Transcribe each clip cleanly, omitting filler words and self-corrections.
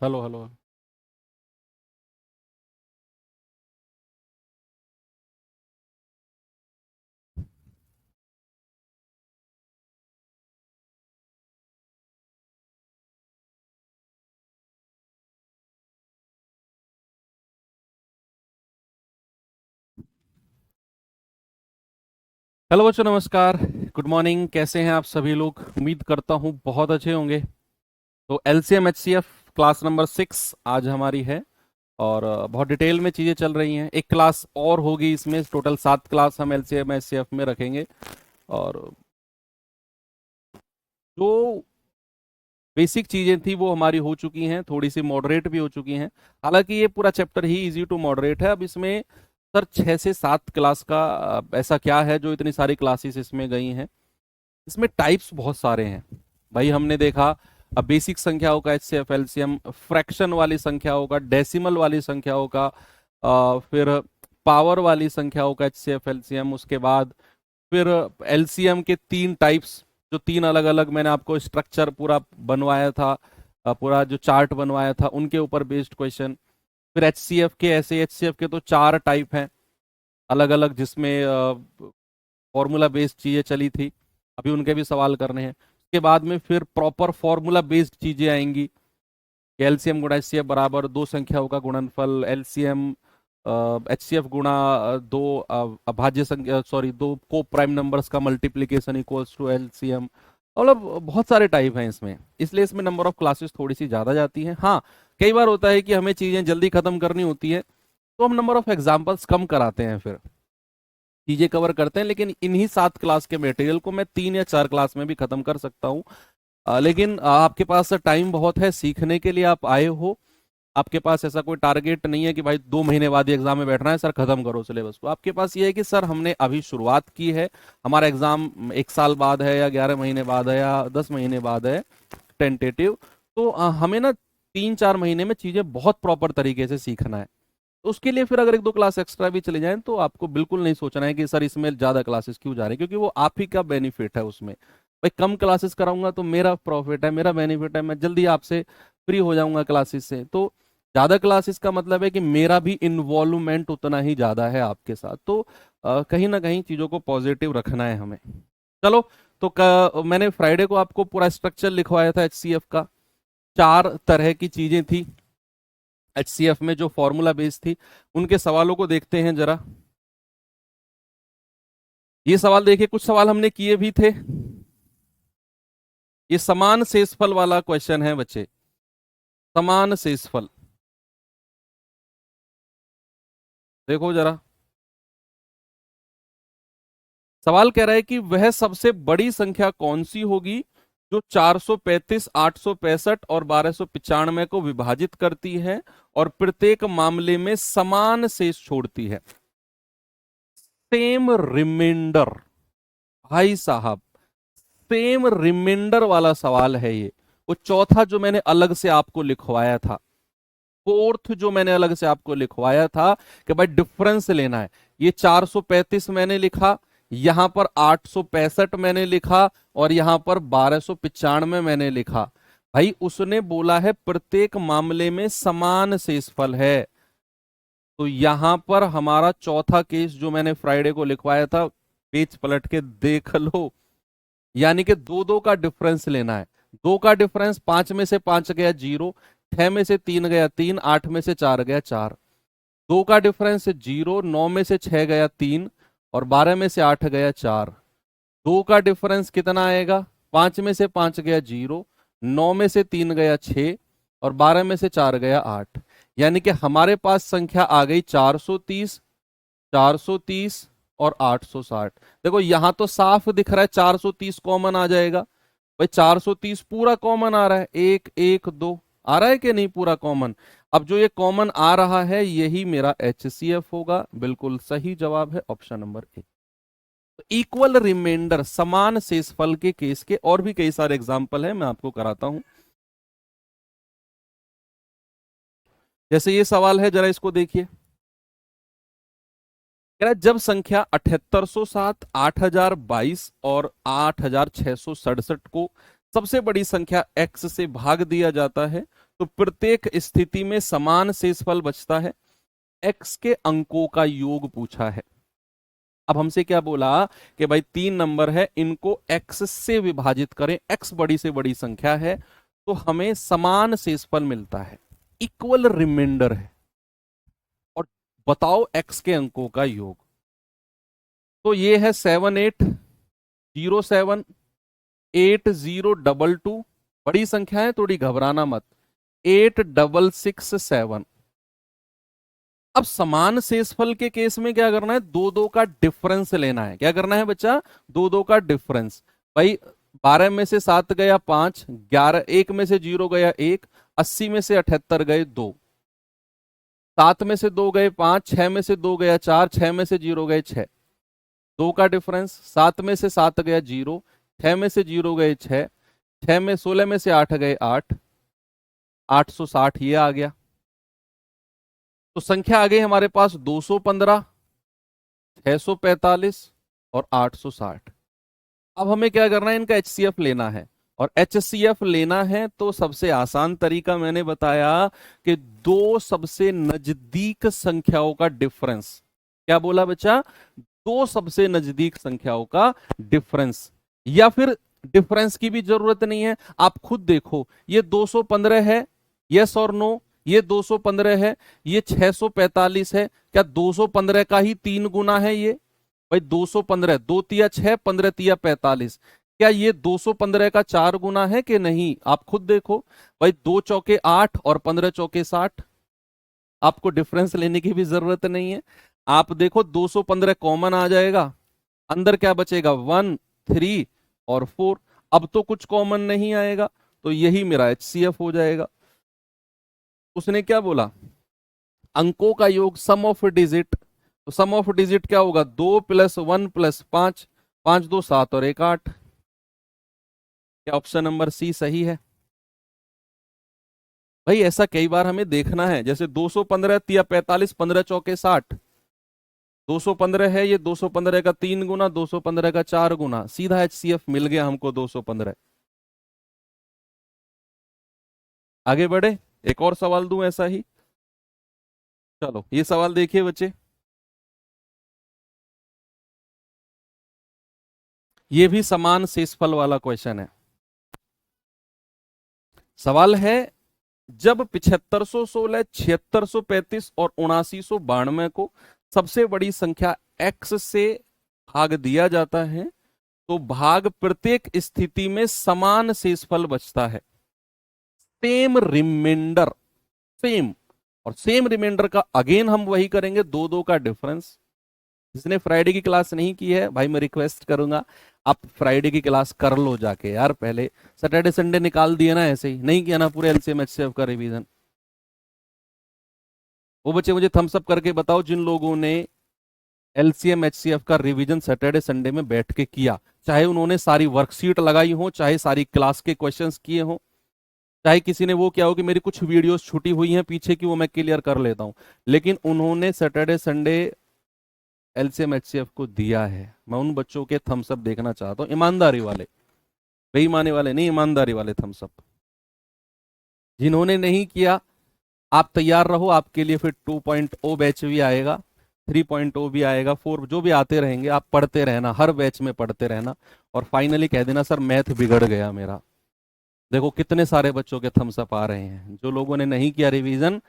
Hello hello. Hello बच्चों, नमस्कार। Good morning. कैसे हैं आप सभी लोग? उम्मीद करता हूँ बहुत अच्छे होंगे। तो एलसीएम एचसीएफ क्लास नंबर 6 आज हमारी है। और बहुत डिटेल में चीज़ें चल रही हैं। एक क्लास और होगी, इसमें टोटल 7 क्लास हम एलसीएम एचसीएफ में रखेंगे। और जो बेसिक चीज़ें थी वो हमारी हो चुकी हैं, थोड़ी सी मॉडरेट भी हो चुकी हैं। हालांकि ये पूरा चैप्टर ही इजी टू मॉडरेट है। अब इसमें सर 6 से 7 क्लास का ऐसा क्या है जो इतनी सारी क्लासेस इसमें गई हैं? इसमें टाइप्स बहुत सारे हैं भाई। हमने देखा अब बेसिक संख्याओं का एचसीएफ एलसीएम, फ्रैक्शन वाली संख्याओं का, डेसिमल वाली संख्याओं का, फिर पावर वाली संख्याओं का एचसीएफ एलसीएम। उसके बाद फिर एलसीएम के 3 टाइप्स, जो 3 अलग अलग मैंने आपको स्ट्रक्चर पूरा बनवाया था, पूरा जो चार्ट बनवाया था उनके ऊपर बेस्ड क्वेश्चन। फिर एचसीएफ के, ऐसे एचसीएफ के तो 4 टाइप हैं अलग अलग, जिसमें फॉर्मूला बेस्ड चीजें चली थी। अभी उनके भी सवाल करने हैं। उसके बाद में फिर प्रॉपर फॉर्मूला बेस्ड चीजें आएंगी। एलसीएम गुणा एचसीएफ बराबर दो संख्याओं का गुणनफल, एलसीएम एचसीएफ गुणा दो अभाज्य संख्या, सॉरी, दो को प्राइम नंबर्स का मल्टीप्लीकेशन इक्वल्स टू एलसीएम। मतलब बहुत सारे टाइप हैं इसमें, इसलिए इसमें नंबर ऑफ क्लासेस थोड़ी सी ज़्यादा जाती हैं। हाँ, कई बार होता है कि हमें चीज़ें जल्दी खत्म करनी होती है, तो हम नंबर ऑफ एग्जाम्पल्स कम कराते हैं, फिर चीजें कवर करते हैं। लेकिन इन्हीं 7 क्लास के मटेरियल को मैं 3 या 4 क्लास में भी खत्म कर सकता हूँ। लेकिन आपके पास टाइम बहुत है, सीखने के लिए आप आए हो। आपके पास ऐसा कोई टारगेट नहीं है कि भाई 2 महीने बाद ही एग्जाम में बैठना है, सर खत्म करो सिलेबस को। आपके पास ये है कि सर हमने अभी शुरुआत की है, हमारा एग्जाम 1 साल बाद है या 11 महीने बाद है या 10 महीने बाद है टेंटेटिव। तो हमें ना 3-4 महीने में चीजें बहुत प्रॉपर तरीके से सीखना है। तो उसके लिए फिर अगर 1-2 क्लास एक्स्ट्रा भी चले जाएं तो आपको बिल्कुल नहीं सोचना है कि सर इसमें ज्यादा क्लासेस क्यों जा रहे हैं, क्योंकि वो आप ही का बेनिफिट है उसमें। भाई कम क्लासेस कराऊंगा तो मेरा प्रॉफिट है, मेरा बेनिफिट है, मैं जल्दी आपसे फ्री हो जाऊंगा क्लासेस से। तो ज्यादा क्लासेस का मतलब है कि मेरा भी इन्वॉल्वमेंट उतना ही ज्यादा है आपके साथ। तो कहीं ना कहीं चीजों को पॉजिटिव रखना है हमें। चलो, तो मैंने फ्राइडे को आपको पूरा स्ट्रक्चर लिखवाया था एचसीएफ का। 4 तरह की चीजें थी एचसीएफ में जो फॉर्मूला बेस थी। उनके सवालों को देखते हैं जरा। ये सवाल देखिए, कुछ सवाल हमने किए भी थे। ये समान शेषफल वाला क्वेश्चन है बच्चे, समान शेषफल। देखो जरा, सवाल कह रहा है कि वह सबसे बड़ी संख्या कौन सी होगी जो 435, 865 और 1295 को विभाजित करती है और प्रत्येक मामले में समान शेष छोड़ती है। सेम रिमाइंडर, भाई साहब, सेम रिमाइंडर वाला सवाल है ये। वो चौथा जो मैंने अलग से आपको लिखवाया था, फोर्थ जो मैंने अलग से आपको लिखवाया था कि भाई डिफरेंस लेना है। ये 435 मैंने लिखा, यहां पर 865 मैंने लिखा, और यहां पर 1295 मैंने लिखा। भाई उसने बोला है प्रत्येक मामले में समान शेषफल है। तो यहां पर हमारा चौथा केस जो मैंने फ्राइडे को लिखवाया था, पेज पलट के देख लो। यानी कि 2-2 का डिफरेंस लेना है। 2 का डिफरेंस, 5 में से 5 गया 0, 6 में से 3 गया 3, 8 में से 4 गया 4। 2 का डिफरेंस 0, 9 में से 6 गया 3, और 12 में से 8 गया 4। 2 का डिफरेंस कितना आएगा? 5 में से 5 गया 0, 9 में से 3 गया 6, और 12 में से 4 गया 8। यानी कि हमारे पास संख्या आ गई 430, 430 और 860। देखो यहां तो साफ दिख रहा है 430 कॉमन आ जाएगा। भाई 430 पूरा कॉमन आ रहा है, 1 1 2 आ रहा है कि नहीं पूरा कॉमन? अब जो ये कॉमन आ रहा है यही मेरा एचसीएफ होगा। बिल्कुल सही जवाब है ऑप्शन नंबर ए। तो इक्वल रिमाइंडर, समान शेषफल के केस के और भी कई सारे एग्जाम्पल हैं, मैं आपको कराता हूं। जैसे ये सवाल है, जरा इसको देखिए। कह रहा है जब संख्या 7807, 8022 और 8667 को सबसे बड़ी संख्या x से भाग दिया जाता है तो प्रत्येक स्थिति में समान शेषफल बचता है। x के अंकों का योग पूछा है। अब हमसे क्या बोला कि भाई 3 नंबर है, इनको x से विभाजित करें, x बड़ी से बड़ी संख्या है तो हमें समान शेषफल मिलता है, इक्वल रिमाइंडर है, और बताओ x के अंकों का योग। तो ये है 7807 8022, बड़ी संख्या है, थोड़ी घबराना मत, 8667। अब समान शेषफल के केस में क्या करना है, दो दो का डिफरेंस लेना है। क्या करना है बच्चा, दो दो का डिफरेंस। भाई 12 में से 7 गया 5, 11, 1 में से 0 गया 1, 80 में से 78 गए 2, 7 में से 2 गए 5, 6 में से 2 गया 4, 6 में से 0 गए 6, 2 का डिफरेंस। 7 में से 7 गया 0, 6 में से 0 गए 6, 6 में 16 में से 8 गए 8, 860 ये आ गया। तो संख्या आ गई हमारे पास 215, 645 और 860। अब हमें क्या करना है, इनका एचसीएफ लेना है। और एचसीएफ लेना है तो सबसे आसान तरीका मैंने बताया कि दो सबसे नजदीक संख्याओं का डिफरेंस। क्या बोला बच्चा, दो सबसे नजदीक संख्याओं का डिफरेंस। या फिर डिफरेंस की भी जरूरत नहीं है, आप खुद देखो, ये 215 है, यस और नो, ये 215 है, ये 645 है, क्या 215 का ही 3 गुना है ये? भाई 215, 2 तिया 6, 15 तिया 45, क्या ये 215 का 4 गुना है कि नहीं? आप खुद देखो। भाई 2 चौके 8 और 15 चौके 60, आपको डिफरेंस लेने की भी जरूरत नहीं है। आप देखो 215 कॉमन आ जाएगा, अंदर क्या बचेगा, 1, 3 और 4। अब तो कुछ कॉमन नहीं आएगा, तो यही मेरा एचसीएफ हो जाएगा। उसने क्या बोला, अंकों का योग सम ऑफ डिजिट। तो सम ऑफ डिजिट क्या होगा, 2 + 1 + 5, 5 2 7 और 1 8। क्या ऑप्शन नंबर सी सही है? भाई ऐसा कई बार हमें देखना है, जैसे 215 तिया 45, 15 चौके 60, 215 है, ये 215 का 3 गुना, 215 का 4 गुना, सीधा एचसीएफ मिल गया हमको 215। आगे बढ़े, एक और सवाल दूं ऐसा ही। चलो ये सवाल देखिए बच्चे, ये भी समान शेषफल वाला क्वेश्चन है। सवाल है, जब 7516, 7635 और 7992 को सबसे बड़ी संख्या x से भाग दिया जाता है तो भाग प्रत्येक स्थिति में समान शेषफल बचता है। सेम रिमाइंडर, सेम, और सेम रिमाइंडर का अगेन हम वही करेंगे, दो दो का डिफरेंस। जिसने फ्राइडे की क्लास नहीं की है भाई, मैं रिक्वेस्ट करूंगा आप फ्राइडे की क्लास कर लो जाके यार। पहले सैटरडे संडे निकाल दिए ना, ऐसे ही नहीं किया ना पूरे एलसीएम एचसीएफ का रिवीजन। वो बच्चे मुझे थम्स अप करके बताओ जिन लोगों ने एलसीएम एचसीएफ का रिवीजन सैटरडे संडे में बैठ के किया, चाहे उन्होंने सारी वर्कशीट लगाई हो, चाहे सारी क्लास के क्वेश्चंस किए हो, चाहे किसी ने वो क्या हो कि मेरी कुछ वीडियोस छूटी हुई हैं पीछे की, वो मैं क्लियर कर लेता हूं, लेकिन उन्होंने सैटरडे संडे एलसीएम एचसीएफ को दिया है। मैं उन बच्चों के थम्स अप देखना चाहता हूँ, ईमानदारी वाले, बेईमानी वाले नहीं, ईमानदारी वाले थम्स अप। जिन्होंने नहीं किया आप तैयार रहो, आपके लिए फिर 2.0 बैच भी आएगा, 3.0 भी आएगा, 4 जो भी आते रहेंगे, आप पढ़ते रहना, हर बैच में पढ़ते रहना, और फाइनली कह देना सर मैथ बिगड़ गया मेरा। देखो कितने सारे बच्चों के थम्स अप आ रहे हैं। जो लोगों ने नहीं किया रिवीजन,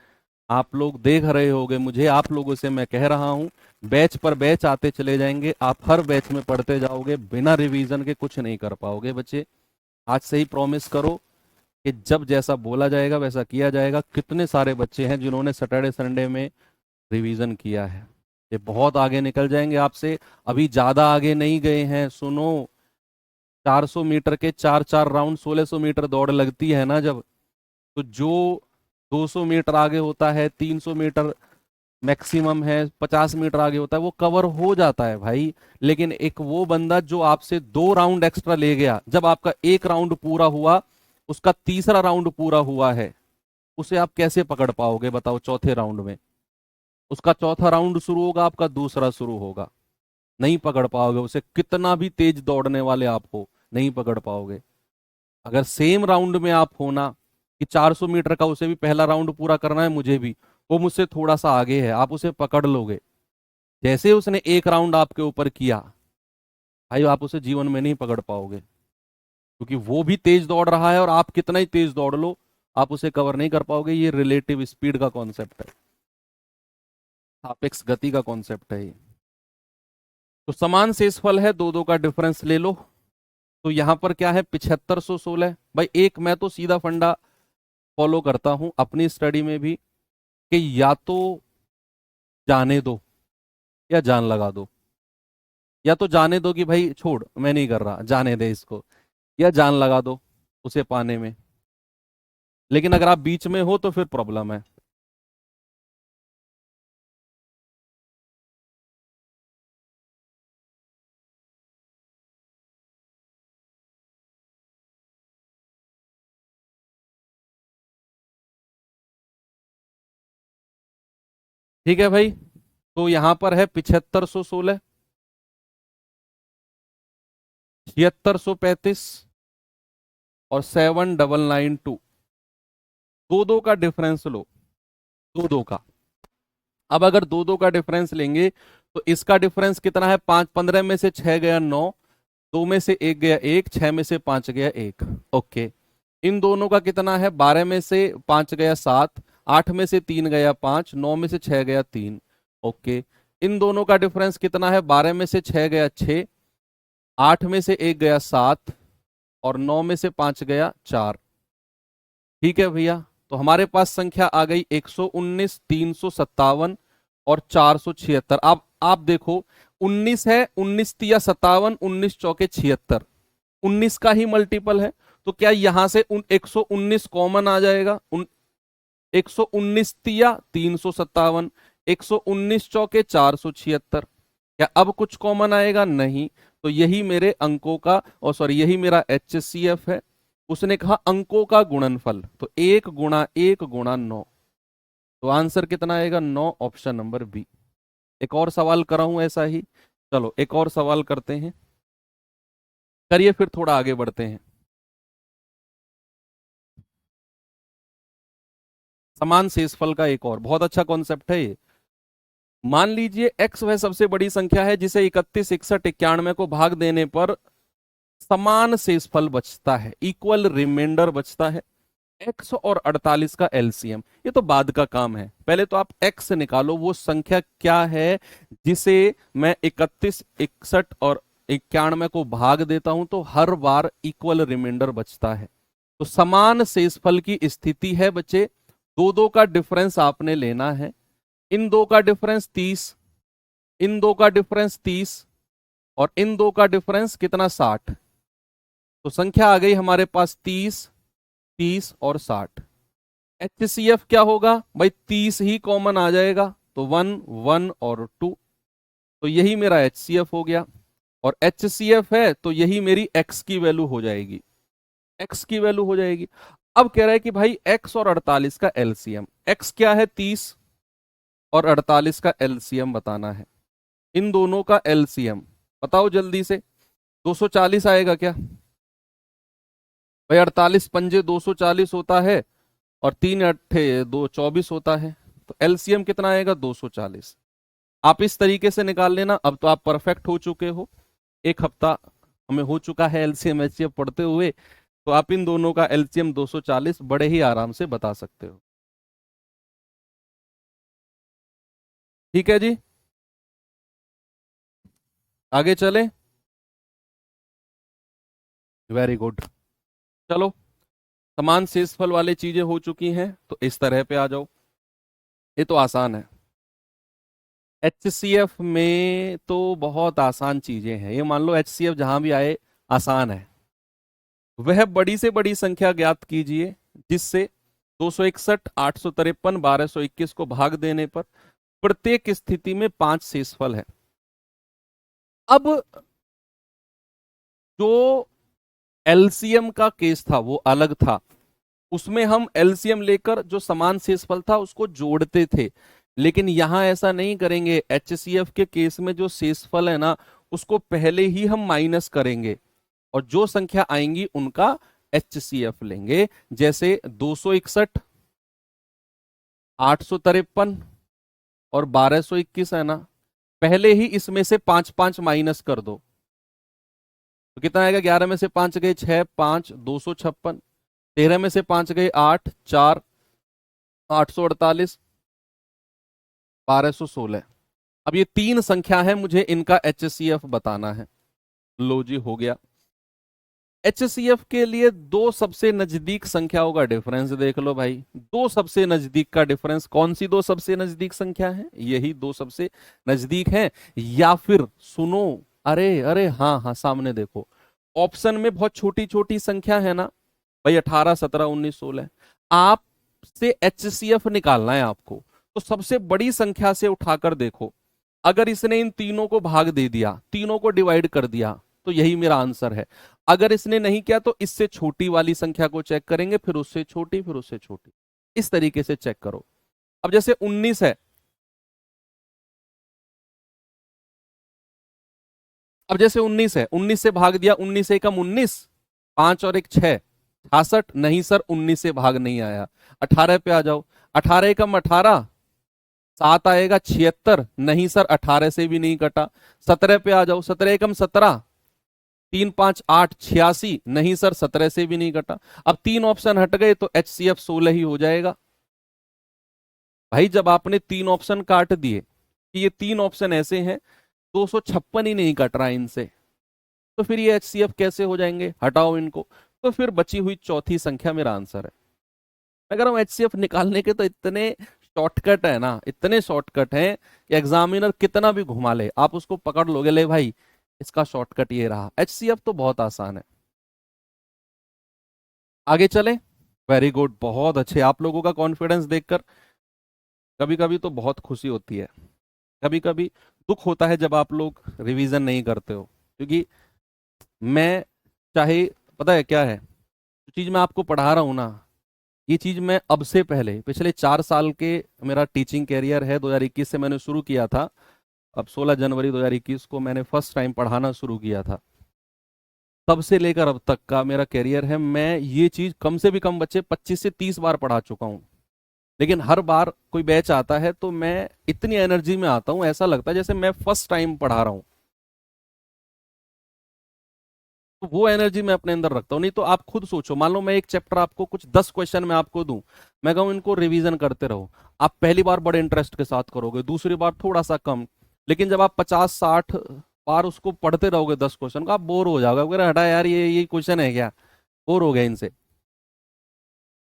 आप लोग देख रहे होगे मुझे, आप लोगों से मैं कह रहा हूं, बैच पर बैच आते चले जाएंगे, आप हर बैच में पढ़ते जाओगे, बिना रिवीजन के कुछ नहीं कर पाओगे बच्चे। आज से ही प्रॉमिस करो कि जब जैसा बोला जाएगा वैसा किया जाएगा। कितने सारे बच्चे हैं जिन्होंने सैटरडे संडे में रिवीजन किया है, ये बहुत आगे निकल जाएंगे आपसे। अभी ज्यादा आगे नहीं गए हैं, सुनो, 400 मीटर के 4 4 राउंड 1600 मीटर दौड़ लगती है ना जब, तो जो 200 मीटर आगे होता है, 300 मीटर मैक्सिमम है, 50 मीटर आगे होता है, वो कवर हो जाता है भाई। लेकिन एक वो बंदा जो आपसे 2 राउंड एक्स्ट्रा ले गया, जब आपका 1 राउंड पूरा हुआ, उसका तीसरा राउंड पूरा हुआ है, उसे आप कैसे पकड़ पाओगे बताओ? चौथे राउंड में उसका चौथा राउंड शुरू होगा, आपका दूसरा शुरू होगा, नहीं पकड़ पाओगे उसे, कितना भी तेज दौड़ने वाले आप हो नहीं पकड़ पाओगे। अगर सेम राउंड में आप हो ना, कि 400 मीटर का उसे भी पहला राउंड पूरा करना है, मुझे भी, वो मुझसे थोड़ा सा आगे है, आप उसे पकड़ लोगे। जैसे उसने एक राउंड आपके ऊपर किया, भाई आप उसे जीवन में नहीं पकड़ पाओगे, क्योंकि वो भी तेज दौड़ रहा है और आप कितना ही तेज दौड़ लो, आप उसे कवर नहीं कर पाओगे। ये रिलेटिव स्पीड का कॉन्सेप्ट है, सापेक्ष गति का कॉन्सेप्ट है ये। तो समान शेषफल है, दो दो का डिफरेंस ले लो। तो यहां पर क्या है, 7516। भाई एक मैं तो सीधा फंडा फॉलो करता हूं अपनी स्टडी में भी, कि या तो जाने दो या जान लगा दो। या तो जाने दो कि भाई छोड़, मैं नहीं कर रहा, जाने दे इसको, या जान लगा दो उसे पाने में। लेकिन अगर आप बीच में हो तो फिर प्रॉब्लम है। ठीक है भाई, तो यहां पर है 7516, 7635 और 7992। दो दो का डिफरेंस लो, दो दो का। अब अगर दो दो का डिफरेंस लेंगे तो इसका डिफरेंस कितना है, 5, 15 में से 6 गया 9, दो में से एक गया एक, 6 में से 5 गया एक। ओके, इन दोनों का कितना है, 12 में से 5 गया 7, 8 में से 3 गया 5, 9 में से 6 गया 3। ओके, इन दोनों का डिफरेंस कितना है, 12 में से 6 गया 6, 8 में से एक गया 7 और 9 में से 5 गया 4। ठीक है भैया, तो हमारे पास संख्या आ गई 119, 357 और 476। आप देखो, 19 है, 19 तिया 57, 19 चौके 76, 19 का ही मल्टीपल है। तो क्या यहां से 119 कॉमन आ जाएगा? 119 तिया 357, 119 चौके 476। क्या अब कुछ कॉमन आएगा? नहीं। तो यही मेरे अंकों का, और सॉरी यही मेरा HCF है। उसने कहा अंकों का गुणनफल, तो 1 गुणा 1 गुणा 9, तो आंसर कितना आएगा? 9, ऑप्शन नंबर बी। एक और सवाल करा हूं ऐसा ही, चलो एक और सवाल करते हैं, करिए फिर थोड़ा आगे बढ़ते हैं। समान शेषफल का एक और बहुत अच्छा कॉन्सेप्ट है ये। मान लीजिए x वह सबसे बड़ी संख्या है जिसे 31, 61, 91 को भाग देने पर समान शेषफल बचता है, इक्वल रिमाइंडर बचता है। x और 48 का एलसीएम, ये तो बाद का काम है, पहले तो आप x निकालो, वो संख्या क्या है जिसे मैं 31, 61 और 91 को भाग देता हूं तो हर बार इक्वल रिमाइंडर बचता है। तो समान शेषफल की स्थिति है बच्चे, दो दो का डिफरेंस आपने लेना है। इन दो का डिफरेंस 30, इन दो का डिफरेंस 30 और इन दो का डिफरेंस कितना, 60। तो संख्या आ गई हमारे पास 30, 30 और 60। HCF क्या होगा भाई, 30 ही कॉमन आ जाएगा, तो 1, 1 और 2, तो यही मेरा HCF हो गया। और HCF है तो यही मेरी x की वैल्यू हो जाएगी, x की वैल्यू हो जाएगी। अब कह रहा है कि भाई x और 48 का एलसीएम, x क्या है 30 और 48 का एलसीएम बताना है। इन दोनों का एलसीएम बताओ जल्दी से, 240 आएगा क्या भाई? 48 पंजे 240 होता है और 3 अट्ठे 24 होता है, तो एलसीएम कितना आएगा, 240। आप इस तरीके से निकाल लेना, अब तो आप परफेक्ट हो चुके हो, एक हफ्ता हमें हो चुका है एलसीएम एचसीएफ पढ़ते हुए, तो आप इन दोनों का एलसीएम 240 बड़े ही आराम से बता सकते हो। ठीक है जी, आगे चले। वेरी गुड, चलो समान शेषफल वाली चीजें हो चुकी हैं, तो इस तरह पे आ जाओ, ये तो आसान है। HCF में तो बहुत आसान चीजें हैं, ये मान लो HCF जहां भी आए आसान है। वह बड़ी से बड़ी संख्या ज्ञात कीजिए जिससे 261, 853, 1221 को भाग देने पर प्रत्येक स्थिति में 5 शेषफल है। अब जो एलसीएम का केस था वो अलग था, उसमें हम एलसीएम लेकर जो समान शेषफल था उसको जोड़ते थे, लेकिन यहां ऐसा नहीं करेंगे। HCF के केस में जो शेषफल है ना, उसको पहले ही हम माइनस करेंगे और जो संख्या आएंगी उनका HCF लेंगे, जैसे 261, 853 और 1221 है ना, पहले ही इसमें से 5 5 माइनस कर दो, तो कितना आएगा? 11 में से 5 गए 6, 5 256, 13 में से 5 गए 8, 4 848, 1216। अब ये तीन संख्या है, मुझे इनका HCF बताना है। लो जी, हो गया। HCF के लिए दो सबसे नजदीक संख्याओं का डिफरेंस देख लो भाई। दो सबसे नजदीक का डिफरेंस, कौन सी दो सबसे नजदीक संख्या है? यही दो सबसे नजदीक है। या फिर सुनो, अरे अरे हाँ हाँ, सामने देखो, ऑप्शन में बहुत छोटी छोटी संख्या है ना भाई, 18 17 19 16। आपसे HCF निकालना है आपको, तो सबसे बड़ी संख्या से उठाकर देखो। अगर इसने इन तीनों को भाग दे दिया, तीनों को डिवाइड कर दिया, तो यही मेरा आंसर है। अगर इसने नहीं किया तो इससे छोटी वाली संख्या को चेक करेंगे, फिर उससे छोटी, फिर उससे छोटी, इस तरीके से चेक करो। अब जैसे 19 है, अब जैसे 19 है, 19 से भाग दिया, 19 से कम 19, 5 और 1 6, 66। नहीं सर, 19 से भाग नहीं आया। 18 पे आ जाओ, 18 एकम 18, 7 आएगा 76। नहीं सर, 18 से भी नहीं कटा। 17 पे आ जाओ, 17 एकम 17, 3 5 8 86। नहीं सर, 17 से भी नहीं कटा। अब तीन ऑप्शन हट गए तो HCF 16 ही हो जाएगा। भाई जब आपने तीन ऑप्शन काट दिए, कि ये तीन ऑप्शन ऐसे हैं 256 ही नहीं कट रहा इनसे, तो फिर ये HCF कैसे हो जाएंगे? हटाओ इनको, तो फिर बची हुई चौथी संख्या मेरा आंसर है। मैं कह रहा हूं HCF निकालने के तो इतने शॉर्टकट है ना, इतने शॉर्टकट हैं कि एग्जामिनर कितना भी घुमा ले, आप उसको पकड़ लोगे, ले भाई इसका शॉर्टकट ये रहा। HCF तो बहुत आसान है। आगे चलें। वेरी गुड, बहुत अच्छे। आप लोगों का कॉन्फिडेंस देखकर कभी कभी तो बहुत खुशी होती है, कभी कभी दुख होता है जब आप लोग रिवीजन नहीं करते हो। क्योंकि मैं, चाहे, पता है क्या है, जो चीज मैं आपको पढ़ा रहा हूं ना, ये चीज मैं अब से पहले पिछले 4 साल के, मेरा टीचिंग कैरियर है, 2021 से मैंने शुरू किया था। अब 16 जनवरी 2021 को मैंने फर्स्ट टाइम पढ़ाना शुरू किया था। तब से लेकर अब तक का मेरा कैरियर है, मैं ये चीज कम से भी कम बच्चे 25 से 30 बार पढ़ा चुका हूँ। लेकिन हर बार कोई बैच आता है तो मैं इतनी एनर्जी में आता हूँ, ऐसा लगता है जैसे मैं फर्स्ट टाइम पढ़ा रहा हूँ। तो वो एनर्जी मैं अपने अंदर रखता हूँ। नहीं तो आप खुद सोचो, मान लो मैं एक चैप्टर आपको, कुछ 10 क्वेश्चन मैं आपको दूं, मैं कहूँ इनको रिवीजन करते रहो। आप पहली बार बड़े इंटरेस्ट के साथ करोगे, दूसरी बार थोड़ा सा कम। लेकिन जब आप 50 60 बार उसको पढ़ते रहोगे 10 क्वेश्चन का, आप बोर हो जाओगे, अगर हटा यार ये क्वेश्चन है क्या, बोर हो गए इनसे।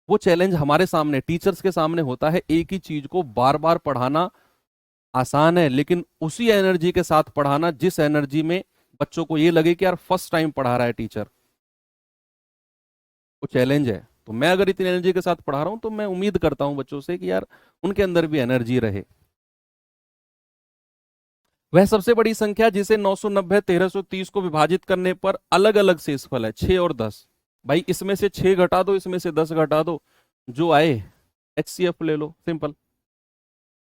वो चैलेंज हमारे सामने, टीचर्स के सामने होता है, एक ही चीज को बार बार पढ़ाना आसान है, लेकिन उसी एनर्जी के साथ पढ़ाना जिस एनर्जी में बच्चों को ये लगे कि यार फर्स्ट टाइम पढ़ा रहा है टीचर, वो चैलेंज है। तो मैं अगर इतनी एनर्जी के साथ पढ़ा रहा हूं तो मैं उम्मीद करता हूं बच्चों से कि यार उनके अंदर भी एनर्जी रहे। वह सबसे बड़ी संख्या जिसे 990 1330 को विभाजित करने पर अलग अलग शेषफल है, 6 और 10। भाई इसमें से 6 घटा दो, इसमें से 10 घटा दो, जो आए HCF ले लो, सिंपल।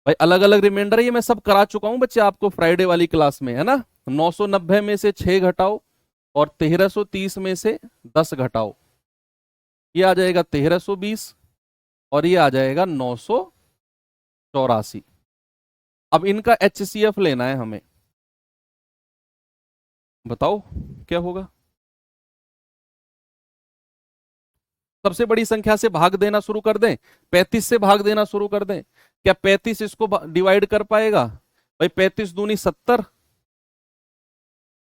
भाई अलग अलग रिमाइंडर, ये मैं सब करा चुका हूं बच्चे आपको फ्राइडे वाली क्लास में, है ना। 990 में से 6 घटाओ और 1330 में से 10 घटाओ, ये आ जाएगा 1320 और ये आ जाएगा 984। अब इनका HCF लेना है हमें, बताओ क्या होगा? सबसे बड़ी संख्या से भाग देना शुरू कर दें, 35 से भाग देना शुरू कर दें? क्या 35 इसको डिवाइड कर पाएगा? भाई 35 दूनी 70,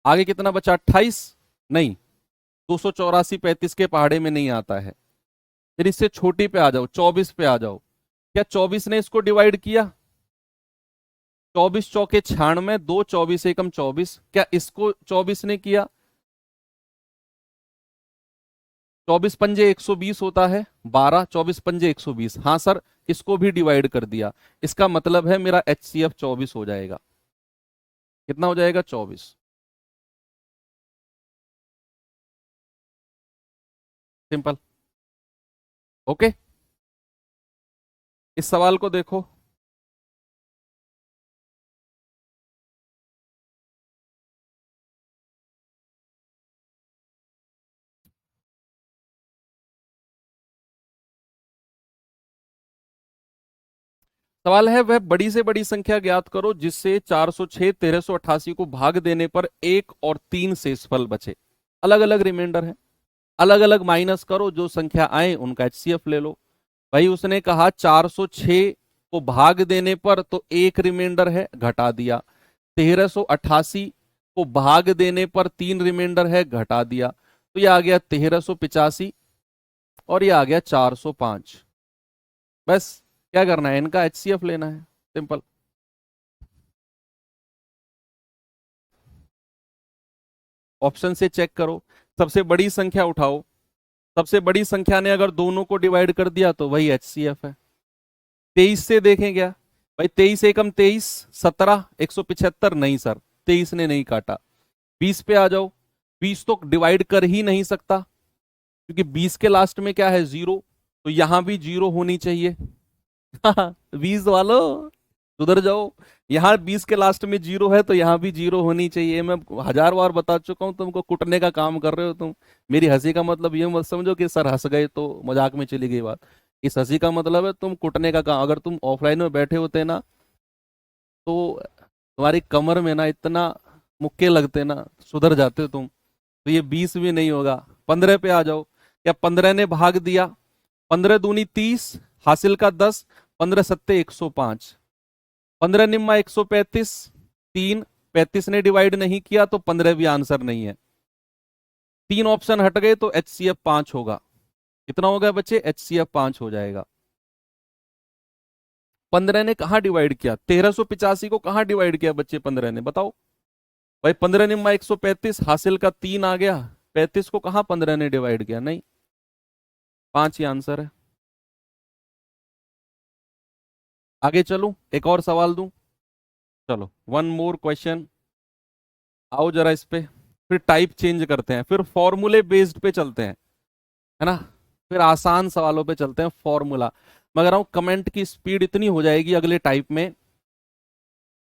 आगे कितना बचा 28? नहीं, 284 35 के पहाड़े में नहीं आता है। फिर इससे छोटी पे आ जाओ, 24 पे आ जाओ। क्या 24 ने इसको डिवाइड किया? 24 चौके 96, 2 24 एकम 24। क्या इसको 24 ने किया? 24 पंजे 120 होता है, 12 24 पंजे 120। हाँ सर, इसको भी डिवाइड कर दिया। इसका मतलब है मेरा HCF 24 हो जाएगा। कितना हो जाएगा? 24। सिंपल। ओके, इस सवाल को देखो। सवाल है वह बड़ी से बड़ी संख्या ज्ञात करो जिससे 406 1388 को भाग देने पर 1 और 3 शेषफल बचे। अलग अलग रिमाइंडर है, अलग अलग माइनस करो, जो संख्या आए उनका एचसीएफ ले लो। भाई उसने कहा 406 को भाग देने पर तो एक रिमाइंडर है, घटा दिया। 1388 को भाग देने पर 3 रिमाइंडर है, घटा दिया। तो ये आ गया 1385 और ये आ गया 405। बस क्या करना है, इनका एचसीएफ लेना है, सिंपल। ऑप्शन से चेक करो, सबसे बड़ी संख्या उठाओ, सबसे बड़ी संख्या ने अगर दोनों को डिवाइड कर दिया तो वही एचसीएफ है। 23 से देखें क्या भाई, 23 एकम 23, 17, 175 नहीं सर, 23 ने नहीं काटा। 20 पे आ जाओ, 20 तो डिवाइड कर ही नहीं सकता क्योंकि 20 के लास्ट में क्या है, 0, तो यहां भी 0 होनी चाहिए। 20 वालों सुधर जाओ, यहाँ 20 के लास्ट में 0 है तो यहाँ भी 0 होनी चाहिए। मैं 1000 बार बता चुका हूं, तुमको कुटने का काम कर रहे हो तुम। मेरी हंसी का मतलब ये मत समझो कि सर हंस गए तो मजाक में चली गई बात। इस हंसी का मतलब है तुम कुटने का काम। अगर तुम ऑफलाइन में बैठे होते ना तो तुम्हारी कमर में ना इतना मुक्के लगते ना, सुधर जाते हो तुम। तो ये 20 भी नहीं होगा। 15 पे आ जाओ, क्या 15 ने भाग दिया, 15 दूनी 30, हासिल का 10, 15 सत्ते 105, 15 निम्मा 135, 3, 35 ने डिवाइड नहीं किया तो 15 भी आंसर नहीं है। 3 ऑप्शन हट गए तो एचसीएफ 5 होगा। कितना होगा बच्चे, एचसीएफ 5 हो जाएगा। 15 ने कहा डिवाइड किया, 1385 को कहा डिवाइड किया बच्चे 15 ने, बताओ भाई। 15 निम्मा 135, हासिल का 3 आ गया, 35 को कहा 15 ने डिवाइड किया, नहीं, 5 ही आंसर है। आगे चलूं, एक और सवाल दूं, चलो वन मोर क्वेश्चन। आओ जरा इस पे, फिर टाइप चेंज करते हैं, फिर फॉर्मूले बेस्ड पे चलते हैं, है ना। फिर आसान सवालों पे चलते हैं, फॉर्मूला। मगर हूं कमेंट की स्पीड इतनी हो जाएगी अगले टाइप में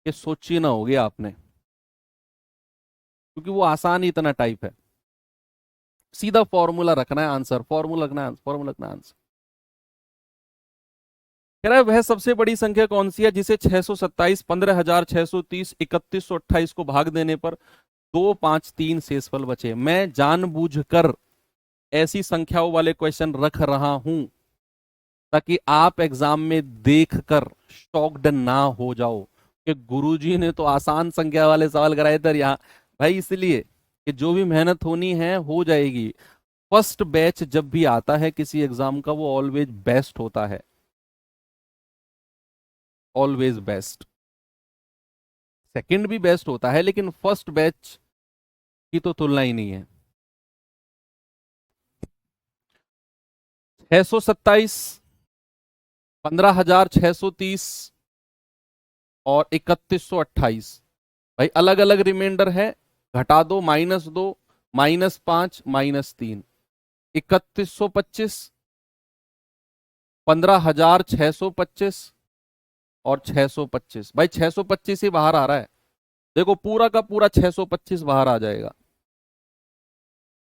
कि सोची ना होगी आपने, क्योंकि वो आसान ही इतना टाइप है। सीधा फॉर्मूला रखना है आंसर, फॉर्मूला रखना है, फॉर्मूला रखना है आंसर। कह रहा है वह सबसे बड़ी संख्या कौन सी है जिसे 627, 15,630, 3128 को भाग देने पर 2, 5, 3 शेषफल बचे। मैं जानबूझकर ऐसी संख्याओं वाले क्वेश्चन रख रहा हूं ताकि आप एग्जाम में देखकर शॉक्ड ना हो जाओ कि गुरुजी ने तो आसान संख्या वाले सवाल कराए थे यहाँ। भाई इसलिए कि जो भी मेहनत होनी है हो जाएगी। फर्स्ट बैच जब भी आता है किसी एग्जाम का वो ऑलवेज बेस्ट होता है, ऑलवेज बेस्ट। सेकंड भी बेस्ट होता है लेकिन फर्स्ट बैच की तो तुलना ही नहीं है। 627, 15,630 और 3128, भाई अलग अलग रिमाइंडर है, घटा दो, -2, -5, -3, 3125, 15,625 और 625। भाई 625 ही बाहर आ रहा है, देखो पूरा का पूरा 625 बाहर आ जाएगा।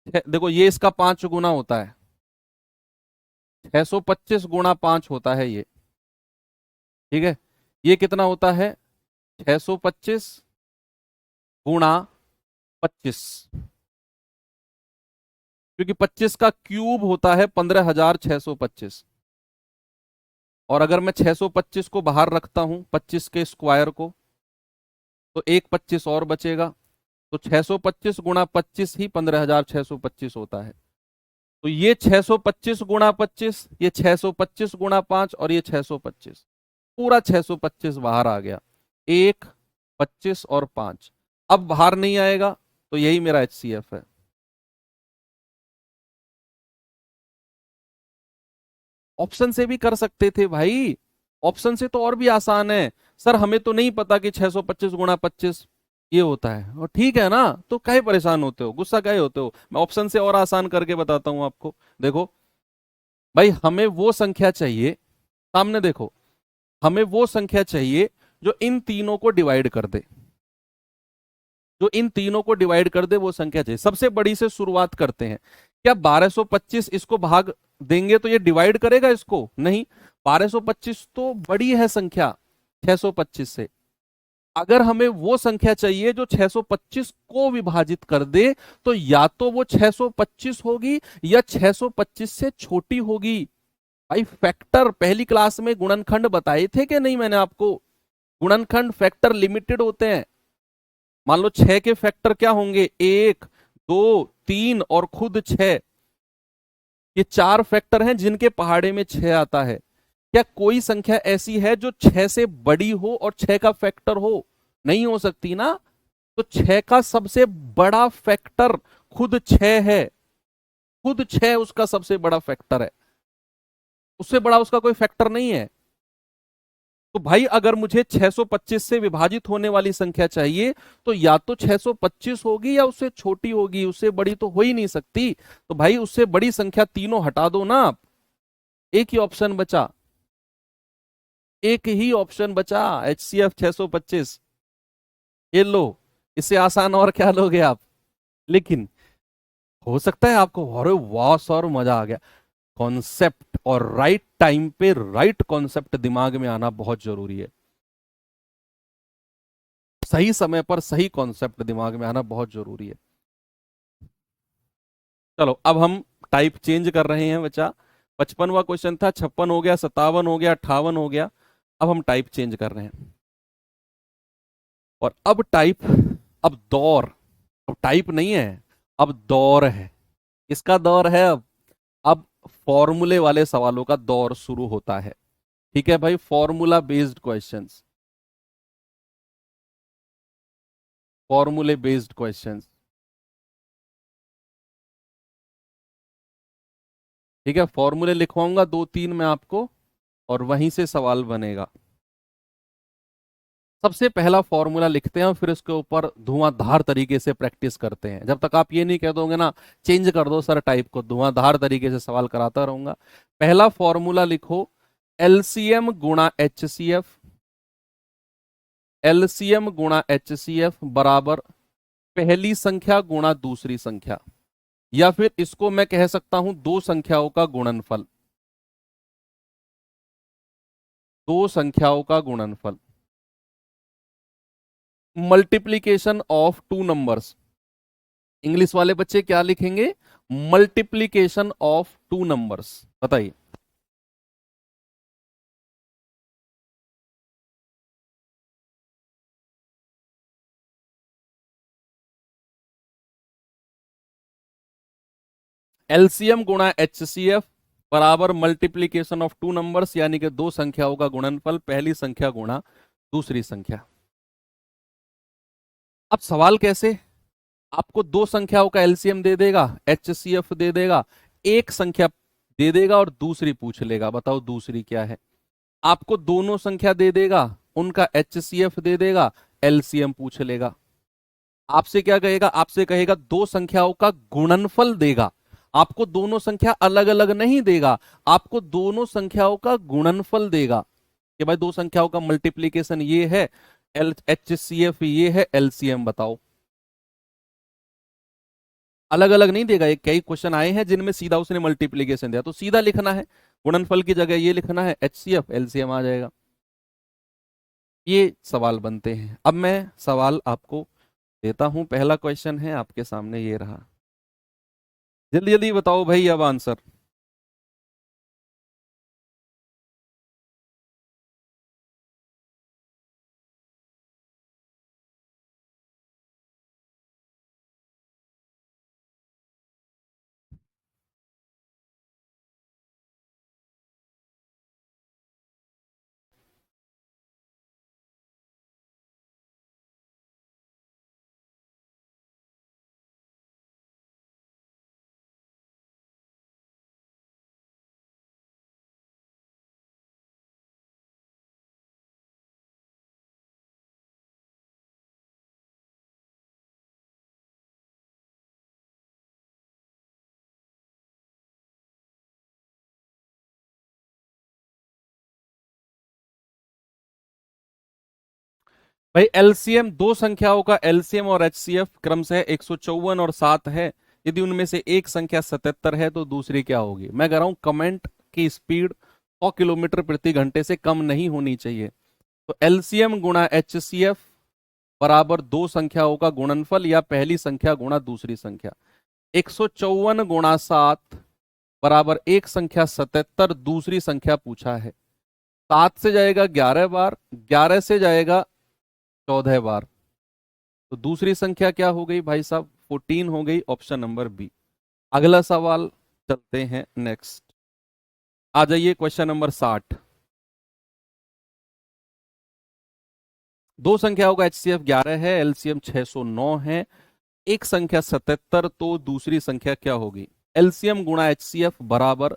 देखो ये इसका 5 गुना होता है, 625 गुणा 5 होता है ये, ठीक है। ये कितना होता है, 625 गुणा 25, क्योंकि 25 का क्यूब होता है 15,625। और अगर मैं 625 को बाहर रखता हूं 25 के स्क्वायर को तो एक 25 और बचेगा, तो 625 गुणा 25 ही 15,625 होता है। तो ये 625 गुणा 25, ये 625 गुणा 5 और ये 625, पूरा 625 बाहर आ गया। 1, 25 और 5 अब बाहर नहीं आएगा, तो यही मेरा एचसीएफ है। ऑप्शन से भी कर सकते थे भाई, ऑप्शन से तो और भी आसान है। सर हमें तो नहीं पता कि 625 गुणा 25 ये होता है, और ठीक है ना, तो काहे परेशान होते हो, गुस्सा काहे होते हो। मैं ऑप्शन से और आसान करके बताता हूं आपको। देखो भाई हमें वो संख्या चाहिए, सामने देखो, हमें वो संख्या चाहिए जो इन तीनों को डिवाइड कर दे, जो इन तीनों को डिवाइड कर दे वो संख्या चाहिए। सबसे बड़ी से शुरुआत करते हैं। क्या 1225 इसको भाग देंगे तो ये डिवाइड करेगा इसको, नहीं। 1225 तो बड़ी है संख्या, 625 से। अगर हमें वो संख्या चाहिए जो 625 को विभाजित कर दे, तो या तो वो 625 होगी या 625 से छोटी होगी। भाई फैक्टर पहली क्लास में गुणनखंड बताए थे कि नहीं मैंने आपको? गुणनखंड फैक्टर लिमिटेड होते हैं। मान लो 6 के फैक्टर क्या होंगे? 1, 2, 3 और खुद 6। ये 4 फैक्टर हैं जिनके पहाड़े में 6 आता है। क्या कोई संख्या ऐसी है जो 6 से बड़ी हो और 6 का फैक्टर हो? नहीं हो सकती ना। तो 6 का सबसे बड़ा फैक्टर खुद 6 है। खुद 6 उसका सबसे बड़ा फैक्टर है, उससे बड़ा उसका कोई फैक्टर नहीं है। तो भाई अगर मुझे 625 से विभाजित होने वाली संख्या चाहिए, तो या तो 625 होगी या उससे छोटी होगी, उससे बड़ी तो हो ही नहीं सकती। तो भाई उससे बड़ी संख्या तीनों हटा दो ना आप। एक ही ऑप्शन बचा, एक ही ऑप्शन बचा, HCF 625। ये लो, इससे आसान और क्या लोगे आप? लेकिन हो सकता है आपको अरे वाह सर मजा आ गया। कॉन्सेप्ट और राइट टाइम पे राइट कॉन्सेप्ट दिमाग में आना बहुत जरूरी है। सही समय पर सही कॉन्सेप्ट दिमाग में आना बहुत जरूरी है। चलो अब हम टाइप चेंज कर रहे हैं बच्चा। 55वां क्वेश्चन था, 56 हो गया, 57 हो गया, 58 हो गया। अब हम टाइप चेंज कर रहे हैं। और अब टाइप, अब दौर, अब टाइप नहीं है, अब दौर है। इसका दौर है अब फॉर्मूले वाले सवालों का दौर शुरू होता है। ठीक है भाई, फॉर्मूला बेस्ड क्वेश्चंस, फॉर्मूले बेस्ड क्वेश्चंस। ठीक है, फॉर्मूले लिखवाऊंगा 2-3 मैं आपको, और वहीं से सवाल बनेगा। सबसे पहला फॉर्मूला लिखते हैं और फिर उसके ऊपर धुआंधार तरीके से प्रैक्टिस करते हैं। जब तक आप ये नहीं कह दोगे ना चेंज कर दो सर टाइप को, धुआंधार तरीके से सवाल कराता रहूंगा। पहला फॉर्मूला लिखो, एलसीएम गुणा एचसीएफ, एलसीएम गुणा एचसीएफ बराबर पहली संख्या गुणा दूसरी संख्या, या फिर इसको मैं कह सकता हूं दो संख्याओं का गुणनफल, दो संख्याओं का गुणनफल। Multiplication of two numbers, English वाले बच्चे क्या लिखेंगे? Multiplication of two numbers. बताइए। एलसीएम गुणा एचसीएफ बराबर मल्टीप्लीकेशन ऑफ टू नंबर्स, यानी कि दो संख्याओं का गुणनफल, पहली संख्या गुणा दूसरी संख्या। अब सवाल कैसे? आपको दो संख्याओं का एलसीएम दे देगा, एचसीएफ दे देगा, एक संख्या दे देगा और दूसरी पूछ लेगा, बताओ दूसरी क्या है। आपको दोनों संख्या दे देगा, उनका एचसीएफ दे देगा, एलसीएम पूछ लेगा। आपसे क्या कहेगा? आपसे कहेगा दो संख्याओं का गुणनफल देगा। आपको दोनों संख्या अलग अलग नहीं देगा, आपको दोनों संख्याओं का गुणनफल देगा कि भाई दो संख्याओं का मल्टीप्लीकेशन ये है, एल एचसीएफ ये है, एलसीएम बताओ। अलग अलग नहीं देगा। एक कई क्वेश्चन आए हैं जिनमें सीधा उसने मल्टीप्लीकेशन दिया, तो सीधा लिखना है, गुणनफल की जगह ये लिखना है, एचसीएफ एलसीएम आ जाएगा। ये सवाल बनते हैं। अब मैं सवाल आपको देता हूं, पहला क्वेश्चन है आपके सामने, ये रहा। जल्दी जल्दी बताओ भाई अब आंसर। भाई एलसीएम, दो संख्याओं का एलसीएम और एचसीएफ क्रमशः 154 और 7 है। यदि उनमें से एक संख्या 77 है तो दूसरी क्या होगी? मैं कह रहा हूं कमेंट की स्पीड 100 किलोमीटर प्रति घंटे से कम नहीं होनी चाहिए। तो एलसीएम गुणा एचसीएफ बराबर दो संख्याओं का गुणनफल या पहली संख्या गुणा दूसरी संख्या। 154 गुणा 7 बराबर एक संख्या 77, दूसरी संख्या पूछा है। 7 से जाएगा 11 बार, 11 से जाएगा 14 बार, तो दूसरी संख्या क्या हो गई भाई साहब? 14 हो गई, ऑप्शन नंबर बी। अगला सवाल चलते हैं नेक्स्ट। आ जाइए क्वेश्चन नंबर 60। दो संख्याओं का एचसीएफ 11 है, एलसीएम 609 है, एक संख्या 77, तो दूसरी संख्या क्या होगी? एलसीएम गुणा एचसीएफ बराबर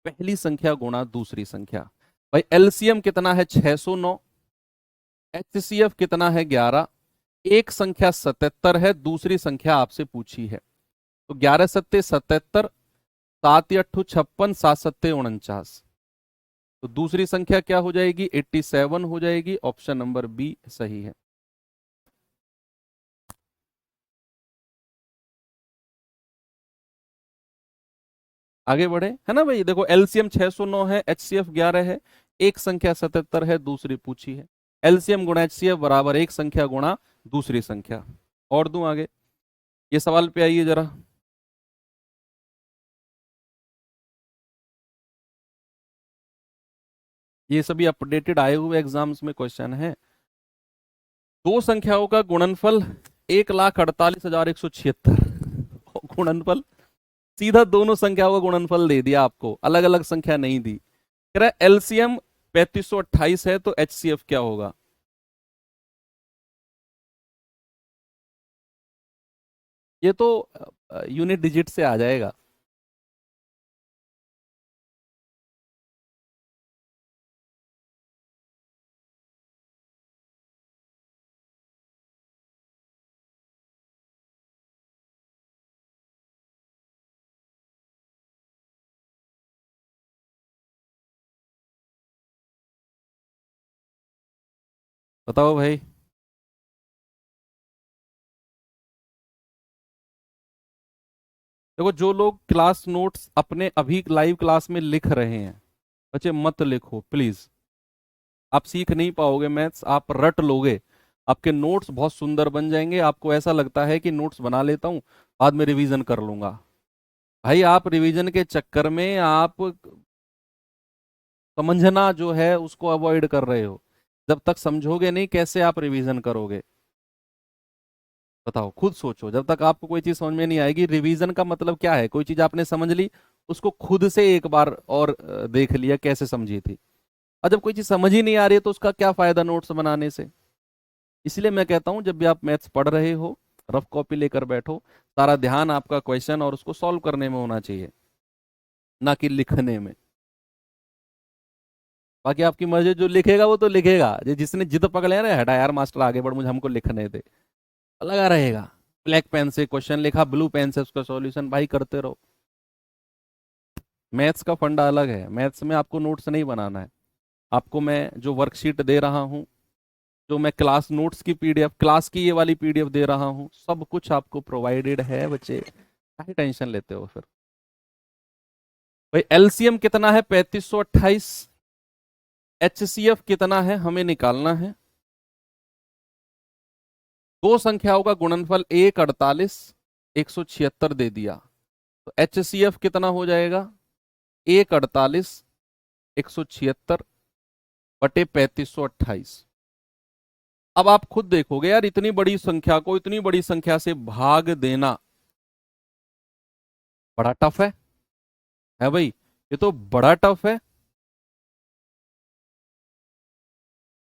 पहली संख्या गुणा दूसरी संख्या। भाई एलसीएम कितना है? 609, एचसीएफ कितना है? 11, एक संख्या 77 है, दूसरी संख्या आपसे पूछी है, तो 11 सत्ते 77, 7 अट्ठू 56, 7 सत्ते 49, तो दूसरी संख्या क्या हो जाएगी? 87 हो जाएगी। ऑप्शन नंबर बी सही है। आगे बढ़े, है ना भाई। देखो एलसीएम 609 है, एचसीएफ 11 है, एक संख्या 77 है, दूसरी पूछी है। एलसीएम गुणा एचसीएफ बराबर एक संख्या गुणा दूसरी संख्या। और दूं आगे, ये सवाल पे आइए जरा। ये सभी अपडेटेड आए हुए एग्जाम्स में क्वेश्चन है। दो संख्याओं का गुणनफल 1,48,176। गुणनफल सीधा दोनों संख्याओं का गुणनफल दे दिया आपको, अलग अलग संख्या नहीं दी। कह रहा है एलसीएम 3528 है, तो एचसीएफ क्या होगा? ये तो यूनिट डिजिट से आ जाएगा। बताओ भाई। देखो जो लोग क्लास नोट्स अपने अभी लाइव क्लास में लिख रहे हैं, बच्चे मत लिखो प्लीज। आप सीख नहीं पाओगे मैथ्स, आप रट लोगे। आपके नोट्स बहुत सुंदर बन जाएंगे, आपको ऐसा लगता है कि नोट्स बना लेता हूं, बाद में रिवीजन कर लूंगा। भाई आप रिवीजन के चक्कर में आप समझना जो है उसको अवॉइड कर रहे हो। जब तक समझोगे नहीं कैसे आप रिवीजन करोगे? बताओ, खुद सोचो। जब तक आपको कोई चीज समझ में नहीं आएगी, रिवीजन का मतलब क्या है? कोई चीज आपने समझ ली, उसको खुद से एक बार और देख लिया कैसे समझी थी। और जब कोई चीज समझ ही नहीं आ रही है तो उसका क्या फायदा नोट्स बनाने से? इसलिए मैं कहता हूं जब भी आप मैथ्स पढ़ रहे हो, रफ कॉपी लेकर बैठो। सारा ध्यान आपका क्वेश्चन और उसको सॉल्व करने में होना चाहिए, ना कि लिखने में। बाकी आपकी मर्जी, जो लिखेगा वो तो लिखेगा। जिसने जिद पकड़ लिया ना, हटा यार मास्टर आगे बढ़, मुझे हमको लिखने दे, लगा रहेगा। ब्लैक पेन से क्वेश्चन लिखा, ब्लू पेन से उसका सॉल्यूशन, भाई करते रहो। मैथ्स का फंडा अलग है। मैथ्स में आपको नोट्स नहीं बनाना है। आपको मैं जो वर्कशीट दे रहा हूँ, जो मैं क्लास नोट्स की पीडीएफ, क्लास की ये वाली पीडीएफ दे रहा हूँ, सब कुछ आपको प्रोवाइडेड है बच्चे। काहे टेंशन लेते हो फिर? भाई एलसीएम कितना है? 3528। एचसीएफ कितना है हमें निकालना है। दो संख्याओं का गुणनफल 148, 176 दे दिया, तो एचसीएफ कितना हो जाएगा? 148, 176 बटे 3528। अब आप खुद देखोगे यार, इतनी बड़ी संख्या को इतनी बड़ी संख्या से भाग देना बड़ा टफ है भाई, ये तो बड़ा टफ है।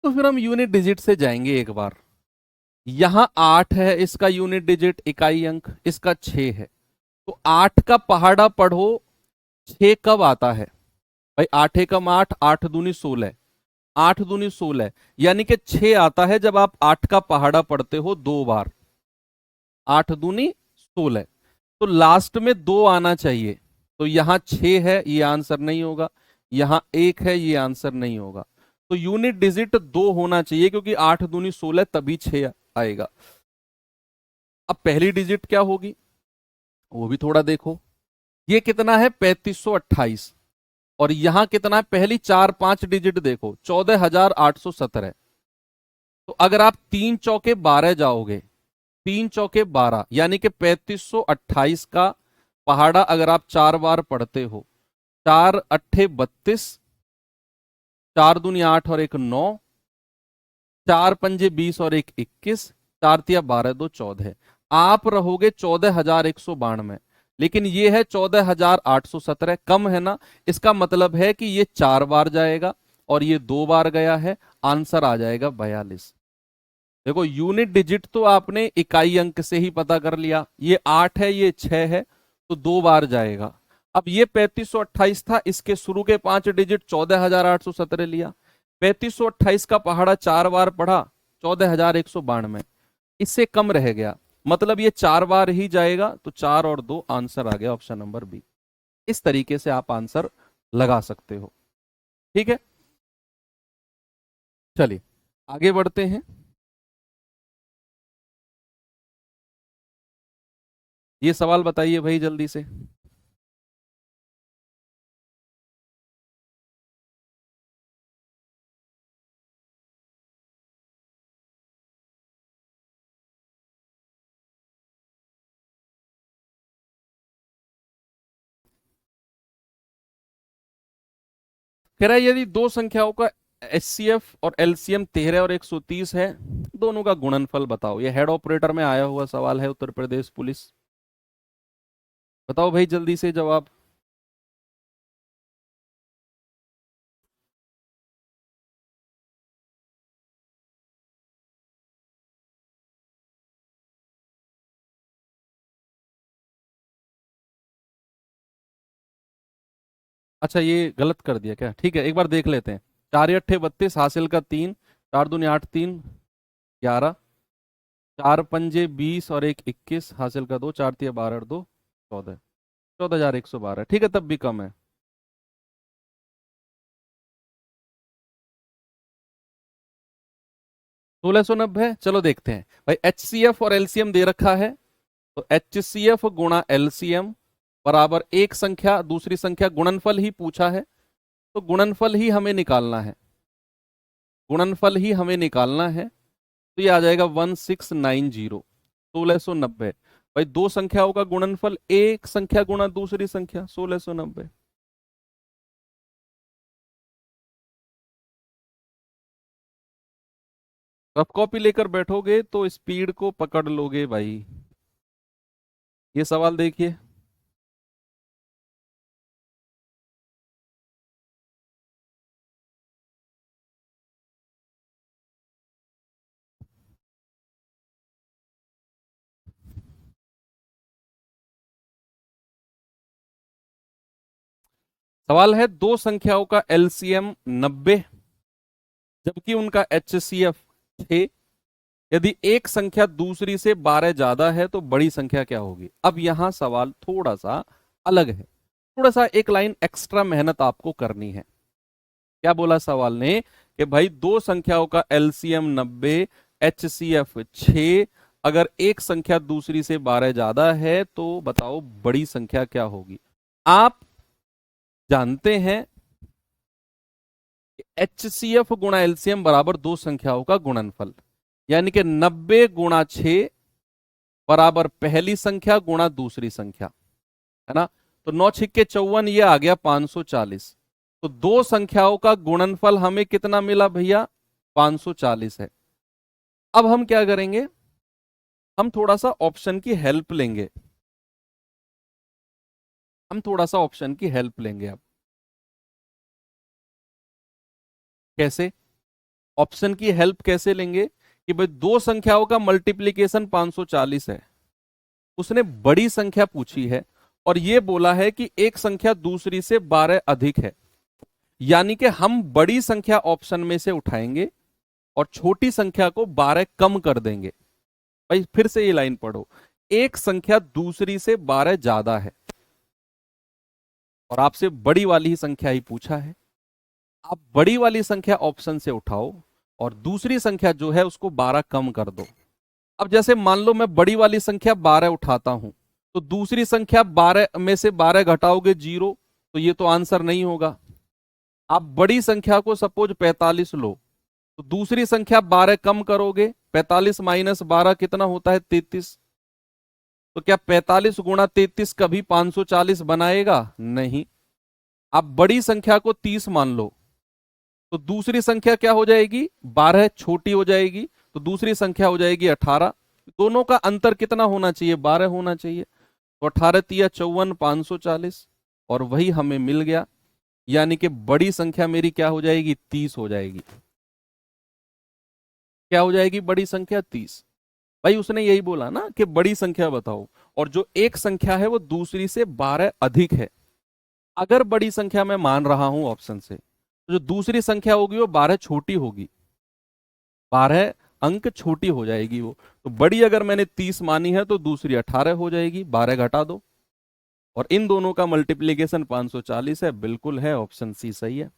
तो फिर हम यूनिट डिजिट से जाएंगे एक बार। यहां 8 है, इसका यूनिट डिजिट इकाई अंक इसका 6 है, तो 8 का पहाड़ा पढ़ो, 6 कब आता है? भाई 8 एकम 8, 8 दूनी 16, 8 दूनी 16, यानी कि 6 आता है जब आप 8 का पहाड़ा पढ़ते हो दो बार। 8 दूनी 16, तो लास्ट में 2 आना चाहिए। तो यहां 6 है, ये आंसर नहीं होगा। यहां 1 है, ये आंसर नहीं होगा। तो यूनिट डिजिट 2 होना चाहिए, क्योंकि 8 दूनी 16 तभी 6 आएगा। अब पहली डिजिट क्या होगी वो भी थोड़ा देखो। ये कितना है? 3528। और यहां कितना है? पहली 4 5 डिजिट देखो, 14,817। तो अगर आप 3 चौके 12 जाओगे, 3 चौके 12 यानी कि 3528 का पहाड़ा अगर आप 4 बार पढ़ते हो, 4 अट्ठे 32, 4 दूनी 8 और 1 9, 4 पंजे 20 और 1 21, 4 तिया 12 2 14, आप रहोगे 14,192। लेकिन ये है 14,817, कम है ना। इसका मतलब है कि ये 4 बार जाएगा और ये 2 बार गया है, आंसर आ जाएगा 42। देखो यूनिट डिजिट तो आपने इकाई अंक से ही पता कर लिया, ये 8 है ये 6 है, तो 2 बार जाएगा। अब ये 3528 था, इसके शुरू के 5 डिजिट 14,817 लिया, 3528 का पहाड़ा 4 बार पढ़ा, 14,192, इससे कम रह गया, मतलब ये 4 बार ही जाएगा, तो 4 और 2 आंसर आ गया ऑप्शन नंबर बी। इस तरीके से आप आंसर लगा सकते हो। ठीक है, चलिए आगे बढ़ते हैं। ये सवाल बताइए भाई जल्दी से। कह रहा है यदि दो संख्याओं का एचसीएफ और एलसीएम 13 और 130 है, दोनों का गुणनफल बताओ। ये हेड ऑपरेटर में आया हुआ सवाल है, उत्तर प्रदेश पुलिस। बताओ भाई जल्दी से जवाब। अच्छा ये गलत कर दिया क्या? ठीक है, एक बार देख लेते हैं। 4 अट्ठे 32, हासिल का 3, 4 दूनी 8 3 11, 4 पंजे 20 और 1 21, हासिल का 2, 4 तिया 12 और 2 14, 14,112। ठीक है, तब भी कम है। 1690। चलो देखते हैं भाई, एचसीएफ और एलसीएम दे रखा है, तो एचसीएफ गुणा एलसीएम बराबर एक संख्या दूसरी संख्या, गुणनफल ही पूछा है, तो गुणनफल ही हमें निकालना है, गुणनफल ही हमें निकालना है। तो ये आ जाएगा 1690, 1690। भाई दो संख्याओं का गुणनफल एक संख्या गुणा दूसरी संख्या, 1690। रफ कॉपी लेकर बैठोगे तो स्पीड को पकड़ लोगे भाई। ये सवाल देखिए। सवाल है दो संख्याओं का एलसीएम 90, जबकि उनका एचसीएफ 6। यदि एक संख्या दूसरी से 12 ज्यादा है तो बड़ी संख्या क्या होगी? अब यहां सवाल थोड़ा सा अलग है, थोड़ा सा एक लाइन एक्स्ट्रा मेहनत आपको करनी है। क्या बोला सवाल ने कि भाई दो संख्याओं का एलसीएम 90, एचसीएफ 6, अगर एक संख्या दूसरी से 12 ज्यादा है तो बताओ बड़ी संख्या क्या होगी। आप जानते हैं एचसीएफ गुणा एलसीएम बराबर दो संख्याओं का गुणनफल, यानी कि 90 गुणा 6 बराबर पहली संख्या गुणा दूसरी संख्या, है ना। तो 9 6 54, ये आ गया 540। तो दो संख्याओं का गुणनफल हमें कितना मिला भैया? 540 है। अब हम क्या करेंगे, हम थोड़ा सा ऑप्शन की हेल्प लेंगे, हम थोड़ा सा ऑप्शन की हेल्प लेंगे। अब कैसे ऑप्शन की हेल्प कैसे लेंगे कि भाई दो संख्याओं का मल्टीप्लीकेशन 540 है, उसने बड़ी संख्या पूछी है और ये बोला है कि एक संख्या दूसरी से 12 अधिक है, यानी कि हम बड़ी संख्या ऑप्शन में से उठाएंगे और छोटी संख्या को 12 कम कर देंगे। भाई फिर से ये लाइन पढ़ो, एक संख्या दूसरी से 12 ज्यादा है और आपसे बड़ी वाली ही संख्या ही पूछा है। आप बड़ी वाली संख्या ऑप्शन से उठाओ और दूसरी संख्या जो है उसको 12 कम कर दो। अब जैसे मान लो मैं बड़ी वाली संख्या 12 उठाता हूं, तो दूसरी संख्या 12 में से 12 घटाओगे 0, तो ये तो आंसर नहीं होगा। आप बड़ी संख्या को सपोज 45 लो, तो दूसरी संख्या 12 कम करोगे, 45 माइनस 12 कितना होता है 33। तो क्या 45 गुणा 33 कभी 540 बनाएगा? नहीं। आप बड़ी संख्या को 30 मान लो, तो दूसरी संख्या क्या हो जाएगी? 12 छोटी हो जाएगी, तो दूसरी संख्या हो जाएगी 18। दोनों का अंतर कितना होना चाहिए? 12 होना चाहिए। तो 18 तिया 54, 540, और वही हमें मिल गया। यानी कि बड़ी संख्या मेरी क्या हो जाएगी? 30 हो जाएगी। क्या हो जाएगी? बड़ी संख्या 30। भाई उसने यही बोला ना कि बड़ी संख्या बताओ, और जो एक संख्या है वो दूसरी से 12 अधिक है। अगर बड़ी संख्या मैं मान रहा हूं ऑप्शन से, तो जो दूसरी संख्या होगी वो 12 छोटी होगी, 12 अंक छोटी हो जाएगी वो। तो बड़ी अगर मैंने 30 मानी है तो दूसरी 18 हो जाएगी, 12 घटा दो, और इन दोनों का मल्टीप्लीकेशन 540 है। बिल्कुल है, ऑप्शन सी सही है।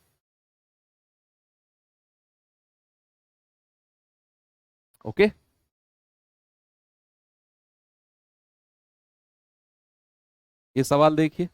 ओके। ये सवाल देखिए।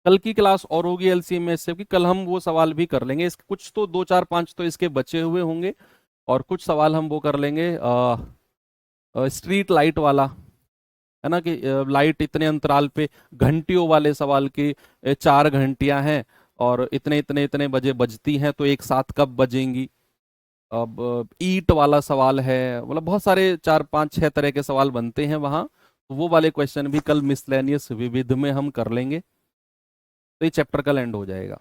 कल की क्लास और होगी एलसीएम में से, कि कल हम वो सवाल भी कर लेंगे। इसके कुछ तो 2 4 5 तो इसके बचे हुए होंगे, और कुछ सवाल हम वो कर लेंगे स्ट्रीट लाइट वाला, है ना, कि लाइट इतने अंतराल पे, घंटियों वाले सवाल की 4 घंटियां हैं और इतने इतने इतने बजे बजती हैं, तो एक साथ कब बजेंगी। अब ईट वाला सवाल है, मतलब बहुत सारे 4 5 6 तरह के सवाल बनते हैं वहां। तो वो वाले क्वेश्चन भी कल मिसलेनियस विविध में हम कर लेंगे, तो ये चैप्टर कल एंड हो जाएगा।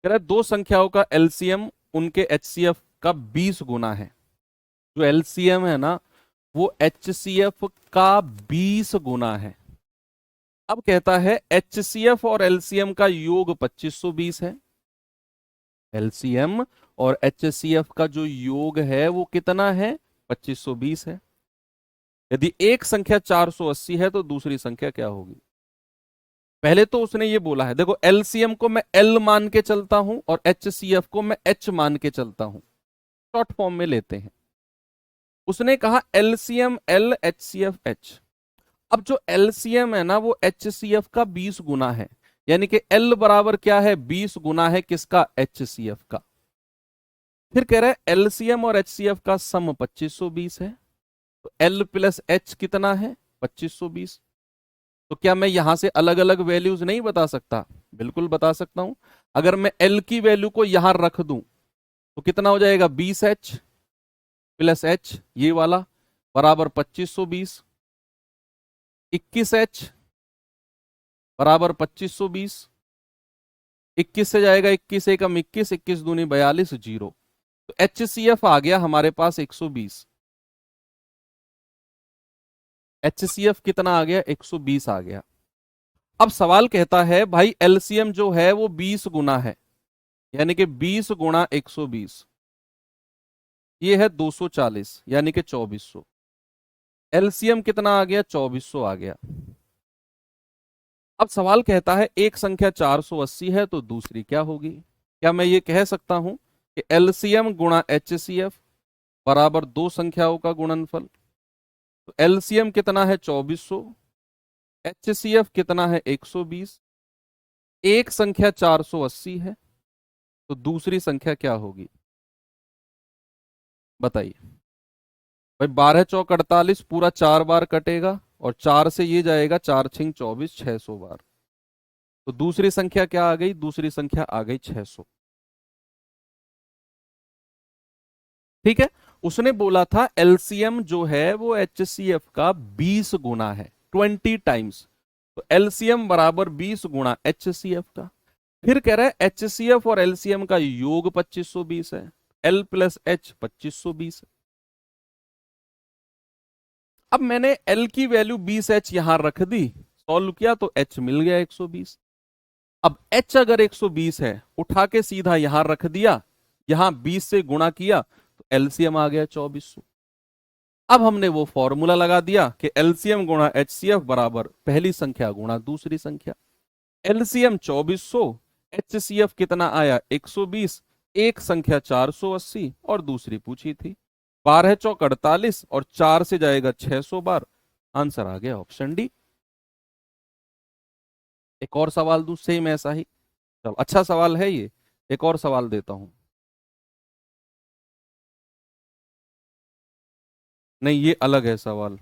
कह रहा है दो संख्याओं का एलसीएम उनके एचसीएफ का 20 गुना है। जो एलसीएम है ना, वो एचसीएफ का 20 गुना है। अब कहता है एचसीएफ और एलसीएम का योग 2520 है। एलसीएम और एचसीएफ का जो योग है वो कितना है? 2520 है। यदि एक संख्या 480 है तो दूसरी संख्या क्या होगी? पहले तो उसने ये बोला है, देखो एलसीएम को मैं एल मान के चलता हूं और एचसीएफ को मैं एच मान के चलता हूं, शॉर्ट फॉर्म में लेते हैं। उसने कहा एलसीएम एल एचसीएफ एच। अब जो एलसीएम है ना वो एचसीएफ का 20 गुना है, यानी कि एल बराबर क्या है? 20 गुना है किसका? एचसीएफ का। फिर कह रहा है एलसीएम और एचसीएफ का सम 2520 है, तो एल प्लस एच कितना है? 2520। तो क्या मैं यहां से अलग अलग वैल्यूज नहीं बता सकता? बिल्कुल बता सकता हूं। अगर मैं एल की वैल्यू को यहां रख दूं तो कितना हो जाएगा? 20h प्लस एच ये वाला बराबर 2520। 21h बराबर 2520। 21 से जाएगा 21 एकम 21, 21 दूनी 42, जीरो। तो एच सी एफ आ गया हमारे पास 120। एच सी एफ कितना आ गया? 120 आ गया। अब सवाल कहता है भाई एलसीएम जो है वो 20 गुना है, यानी कि 20 गुणा 120, ये है 240, यानी कि 2400। एलसीएम कितना आ गया? 2400 आ गया। अब सवाल कहता है एक संख्या 480 है तो दूसरी क्या होगी? क्या मैं ये कह सकता हूं कि एलसीएम गुणा एचसीएफ बराबर दो संख्याओं का गुणनफल? तो एलसीएम कितना है? 2400। एचसीएफ कितना है? 120। एक संख्या 480 है तो दूसरी संख्या क्या होगी? बताइए भाई। 12 चौक 48, पूरा 4 बार कटेगा, और 4 से ये जाएगा 4 6 24, 600 बार। तो दूसरी संख्या क्या आ गई? दूसरी संख्या आ गई 600। ठीक है। उसने बोला था एलसीएम जो है वो एचसीएफ का 20 गुना है, 20 टाइम्स। तो एलसीएम बराबर 20 गुणा एचसीएफ का। फिर कह रहा है एचसीएफ और एलसीएम का योग 2520 है, एल प्लस एच 2520 है। अब मैंने एल की वैल्यू 20h यहां रख दी, सॉल्व किया तो एच मिल गया 120। अब एच अगर 120 है, उठा के सीधा यहां रख दिया, यहां 20 से गुणा किया तो एलसीएम आ गया 2400। अब हमने वो फॉर्मूला लगा दिया कि एलसीएम गुणा एचसीएफ बराबर पहली संख्या गुणा दूसरी संख्या। एलसीएम 2400, एचसीएफ कितना आया 120, एक संख्या 480 और दूसरी पूछी थी। 12 चौक 48 और 4 से जाएगा 600 बार। आंसर आ गया ऑप्शन डी। एक और सवाल दूं सेम ऐसा ही। चलो अच्छा सवाल है ये, एक और सवाल देता हूं। नहीं ये अलग है सवाल।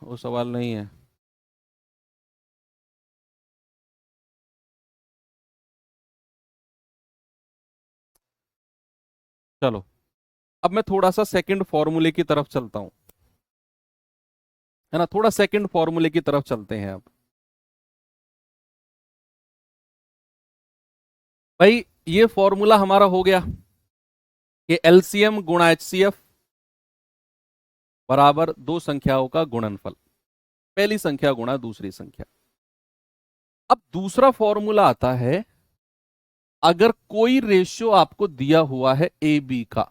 वो सवाल नहीं है। चलो अब मैं थोड़ा सा सेकंड फॉर्मूले की तरफ चलता हूं, है ना, थोड़ा सेकंड फॉर्मूले की तरफ चलते हैं अब। भाई ये फॉर्मूला हमारा हो गया कि एलसीएम गुणा एचसीएफ बराबर दो संख्याओं का गुणनफल, पहली संख्या गुणा दूसरी संख्या। अब दूसरा फॉर्मूला आता है, अगर कोई रेशियो आपको दिया हुआ है ए बी का,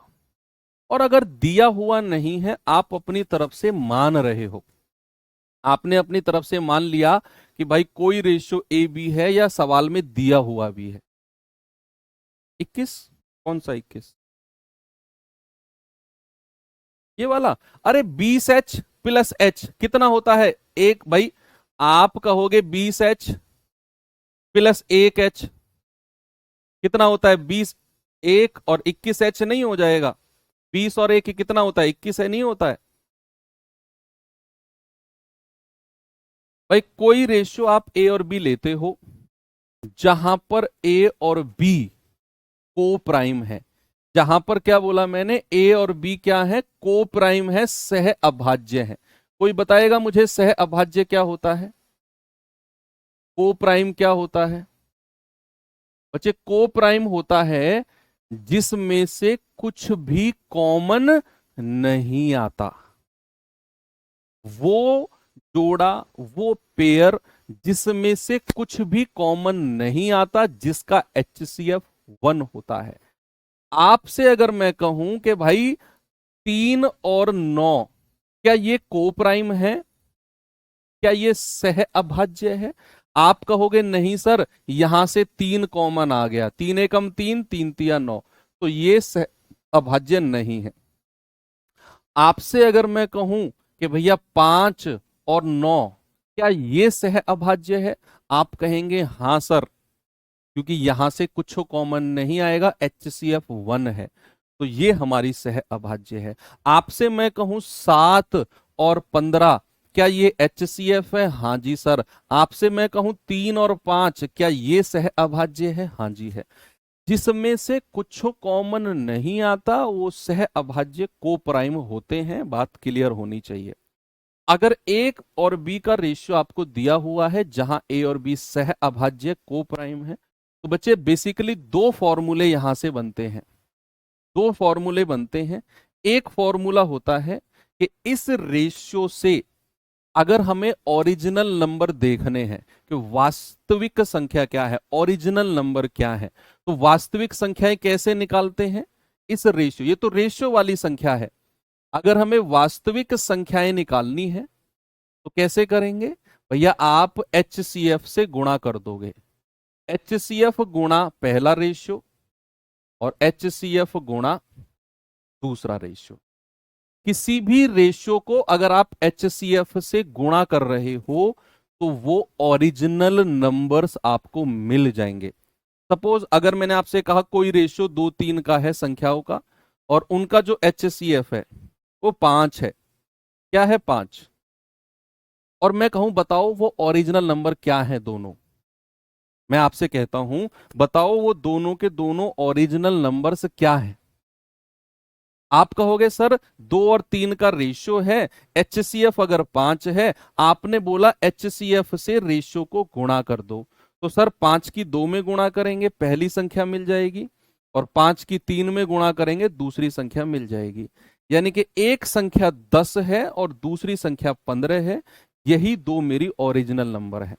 और अगर दिया हुआ नहीं है, आप अपनी तरफ से मान रहे हो, आपने अपनी तरफ से मान लिया कि भाई कोई रेशियो ए बी है या सवाल में दिया हुआ भी है। 21, कौन सा 21? ये वाला। अरे 20H प्लस H कितना होता है? एक। भाई आप कहोगे 20H प्लस 1H कितना होता है? 20। एक और 21H नहीं हो जाएगा? 20 और एक कितना होता है? 21 है, नहीं होता है? भाई कोई रेशियो आप ए और बी लेते हो जहां पर ए और बी को प्राइम है, जहां पर क्या बोला मैंने, ए और बी क्या है? को प्राइम है, सह अभाज्य है। कोई बताएगा मुझे सह अभाज्य क्या होता है? को प्राइम क्या होता है बच्चे? को प्राइम होता है जिसमें से कुछ भी कॉमन नहीं आता। वो जोड़ा, वो पेयर जिसमें से कुछ भी कॉमन नहीं आता, जिसका HCF 1 होता है। आपसे अगर मैं कहूं कि भाई 3 और 9 क्या ये को प्राइम है, क्या ये सह अभाज्य है? आप कहोगे नहीं सर, यहां से 3 कॉमन आ गया, 3 एकम 3, 3 तिया 9, तो ये सह अभाज्य नहीं है। आपसे अगर मैं कहूं कि भैया 5 और 9 क्या ये सह अभाज्य है? आप कहेंगे हाँ सर, क्योंकि यहां से कुछ कॉमन नहीं आएगा, HCF 1 है, तो ये हमारी सह अभाज्य है। आपसे मैं कहूं 7 और 15 क्या ये HCF है? हाँ जी सर। आपसे मैं कहूं 3 और 5 क्या ये सह अभाज्य है? हाँ जी है। जिसमें से कुछ कॉमन नहीं आता वो सह अभाज्य को प्राइम होते हैं। बात क्लियर होनी चाहिए। अगर एक और बी का रेशियो आपको दिया हुआ है जहां ए और बी सह अभाज्य को प्राइम है, तो बच्चे बेसिकली दो फॉर्मूले यहां से बनते हैं, दो फॉर्मूले बनते हैं। एक फॉर्मूला होता है कि इस रेशियो से अगर हमें ओरिजिनल नंबर देखने हैं कि वास्तविक संख्या क्या है, ओरिजिनल नंबर क्या है, तो वास्तविक संख्याएं कैसे निकालते हैं? इस रेशियो, ये तो रेशियो वाली संख्या है। अगर हमें वास्तविक संख्याएं निकालनी है तो कैसे करेंगे? भैया आप HCF से गुणा कर दोगे। HCF गुणा पहला रेशियो और HCF गुणा दूसरा रेशियो। किसी भी रेशियो को अगर आप HCF से गुणा कर रहे हो तो वो ओरिजिनल नंबर्स आपको मिल जाएंगे। सपोज अगर मैंने आपसे कहा कोई रेशियो 2 3 का है संख्याओं का, और उनका जो HCF है वो 5 है। क्या है? 5। और मैं कहूं बताओ वो ओरिजिनल नंबर क्या है दोनों? मैं आपसे कहता हूं बताओ वो दोनों के दोनों ओरिजिनल नंबर्स क्या है? आप कहोगे सर 2 और 3 का रेशियो है, HCF अगर 5 है, आपने बोला HCF से रेशियो को गुणा कर दो, तो सर 5 की 2 में गुणा करेंगे पहली संख्या मिल जाएगी, और 5 की 3 में गुणा करेंगे दूसरी संख्या मिल जाएगी। यानी कि एक संख्या 10 है और दूसरी संख्या 15 है, यही दो मेरी ओरिजिनल नंबर है।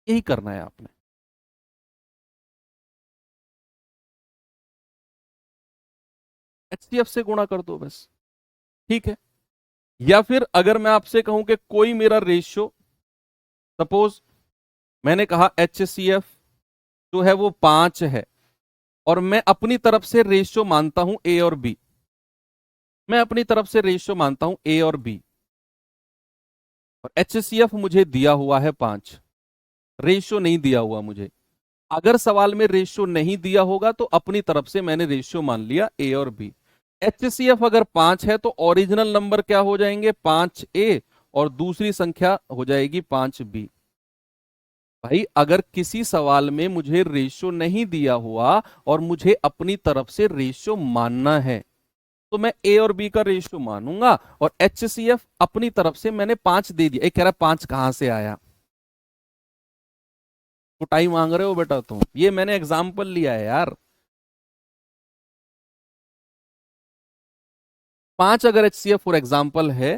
यही करना है आपने। HCF से गुणा कर दो बस, ठीक है। या फिर अगर मैं आपसे कहूं कि कोई मेरा रेशियो सपोज मैंने कहा HCF जो है वो 5 है और मैं अपनी तरफ से रेशियो मानता हूं A और B। मैं अपनी तरफ से रेशियो मानता हूं A और B, और HCF मुझे दिया हुआ है 5, रेशियो नहीं दिया हुआ मुझे। अगर सवाल में रेशियो नहीं दिया होगा तो अपनी तरफ से मैंने रेशियो मान लिया A और B। HCF अगर 5 है तो ओरिजिनल नंबर क्या हो जाएंगे, 5A, और दूसरी संख्या हो जाएगी 5B। भाई अगर किसी सवाल में मुझे रेशियो नहीं दिया हुआ और मुझे अपनी तरफ से रेशियो मानना है तो मैं A और B का रेशियो मानूंगा, और HCF अपनी तरफ से मैंने 5 दे दिया। एक कह रहा है 5 कहां से आया, कुटाई मांग रहे हो बेटा तुम, ये मैंने एग्जाम्पल लिया है यार। 5 अगर HCF फॉर एग्जाम्पल है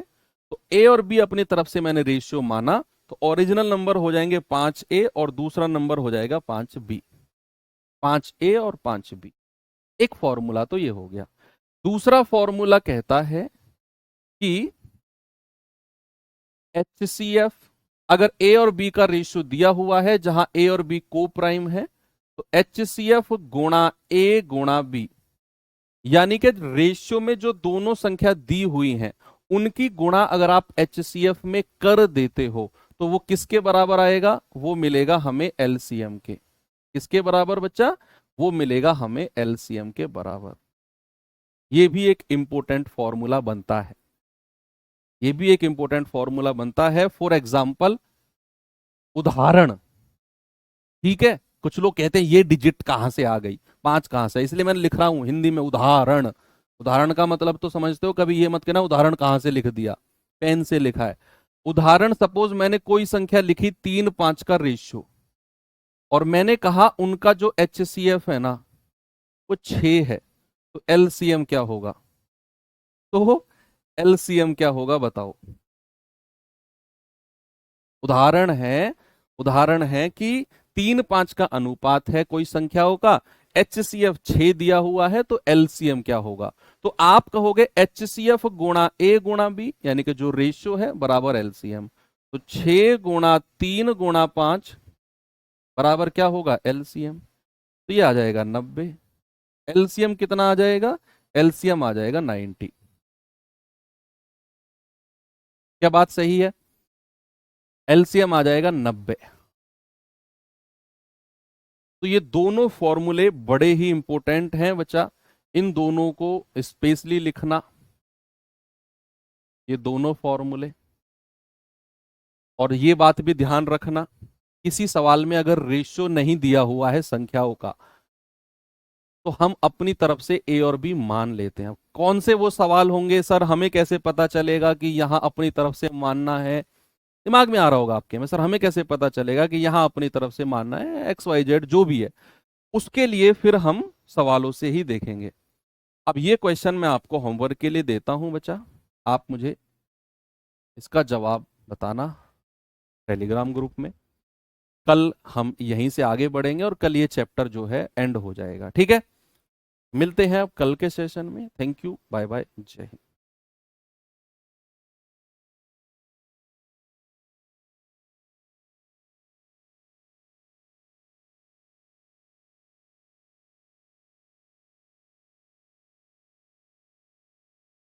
तो A और B अपनी तरफ से मैंने रेशियो माना, तो ओरिजिनल नंबर हो जाएंगे 5A और दूसरा नंबर हो जाएगा 5B। 5A और 5B, एक फॉर्मूला तो ये हो गया। दूसरा फॉर्मूला कहता है कि HCF अगर A और B का रेशियो दिया हुआ है जहां A और B को प्राइम है, तो HCF गुणा A गुणा B, यानी कि रेशियो में जो दोनों संख्या दी हुई हैं उनकी गुणा अगर आप HCF में कर देते हो तो वो किसके बराबर आएगा, वो मिलेगा हमें LCM के। किसके बराबर बच्चा, वो मिलेगा हमें LCM के बराबर। ये भी एक इंपॉर्टेंट फॉर्मूला बनता है, ये भी एक इंपॉर्टेंट फॉर्मूला बनता है। फॉर एग्जाम्पल उदाहरण, ठीक है, कुछ लोग कहते हैं ये डिजिट कहां से आ गई, 5 कहां से, इसलिए मैंने लिख रहा हूं हिंदी में उदाहरण। उदाहरण का मतलब तो समझते हो, कभी ये मत कहना उदाहरण कहां से लिख दिया, पेन से लिखा है। उदाहरण, सपोज मैंने कोई संख्या लिखी 3 5 का रेशियो, और मैंने कहा उनका जो HCF है ना वो 6 है, तो LCM क्या होगा, तो LCM क्या होगा बताओ। उदाहरण है, उदाहरण है कि 3 5 का अनुपात है कोई संख्याओं का, HCF 6 दिया हुआ है, तो LCM क्या होगा। तो आप कहोगे HCF गुणा A गुणा B, यानी कि जो रेशियो है बराबर LCM। तो 6 गुणा 3 गुणा 5 बराबर क्या होगा, LCM। तो ये आ जाएगा 90। LCM कितना आ जाएगा, LCM आ जाएगा 90। क्या बात सही है, LCM आ जाएगा 90। तो ये दोनों फॉर्मूले बड़े ही इंपॉर्टेंट हैं बच्चा, इन दोनों को स्पेशली लिखना, ये दोनों फॉर्मूले। और ये बात भी ध्यान रखना, किसी सवाल में अगर रेशियो नहीं दिया हुआ है संख्याओं का तो हम अपनी तरफ से A और B मान लेते हैं। कौन से वो सवाल होंगे सर, हमें कैसे पता चलेगा कि यहां अपनी तरफ से मानना है, दिमाग में आ रहा होगा आपके में, सर हमें कैसे पता चलेगा कि यहां अपनी तरफ से मानना है, XYZ जो भी है, उसके लिए फिर हम सवालों से ही देखेंगे। अब ये क्वेश्चन मैं आपको होमवर्क के लिए देता हूं बच्चा, आप मुझे इसका जवाब बताना टेलीग्राम ग्रुप में। कल हम यहीं से आगे बढ़ेंगे और कल ये चैप्टर जो है एंड हो जाएगा, ठीक है। मिलते हैं अब कल के सेशन में। थैंक यू, बाय बाय, जय हिंद।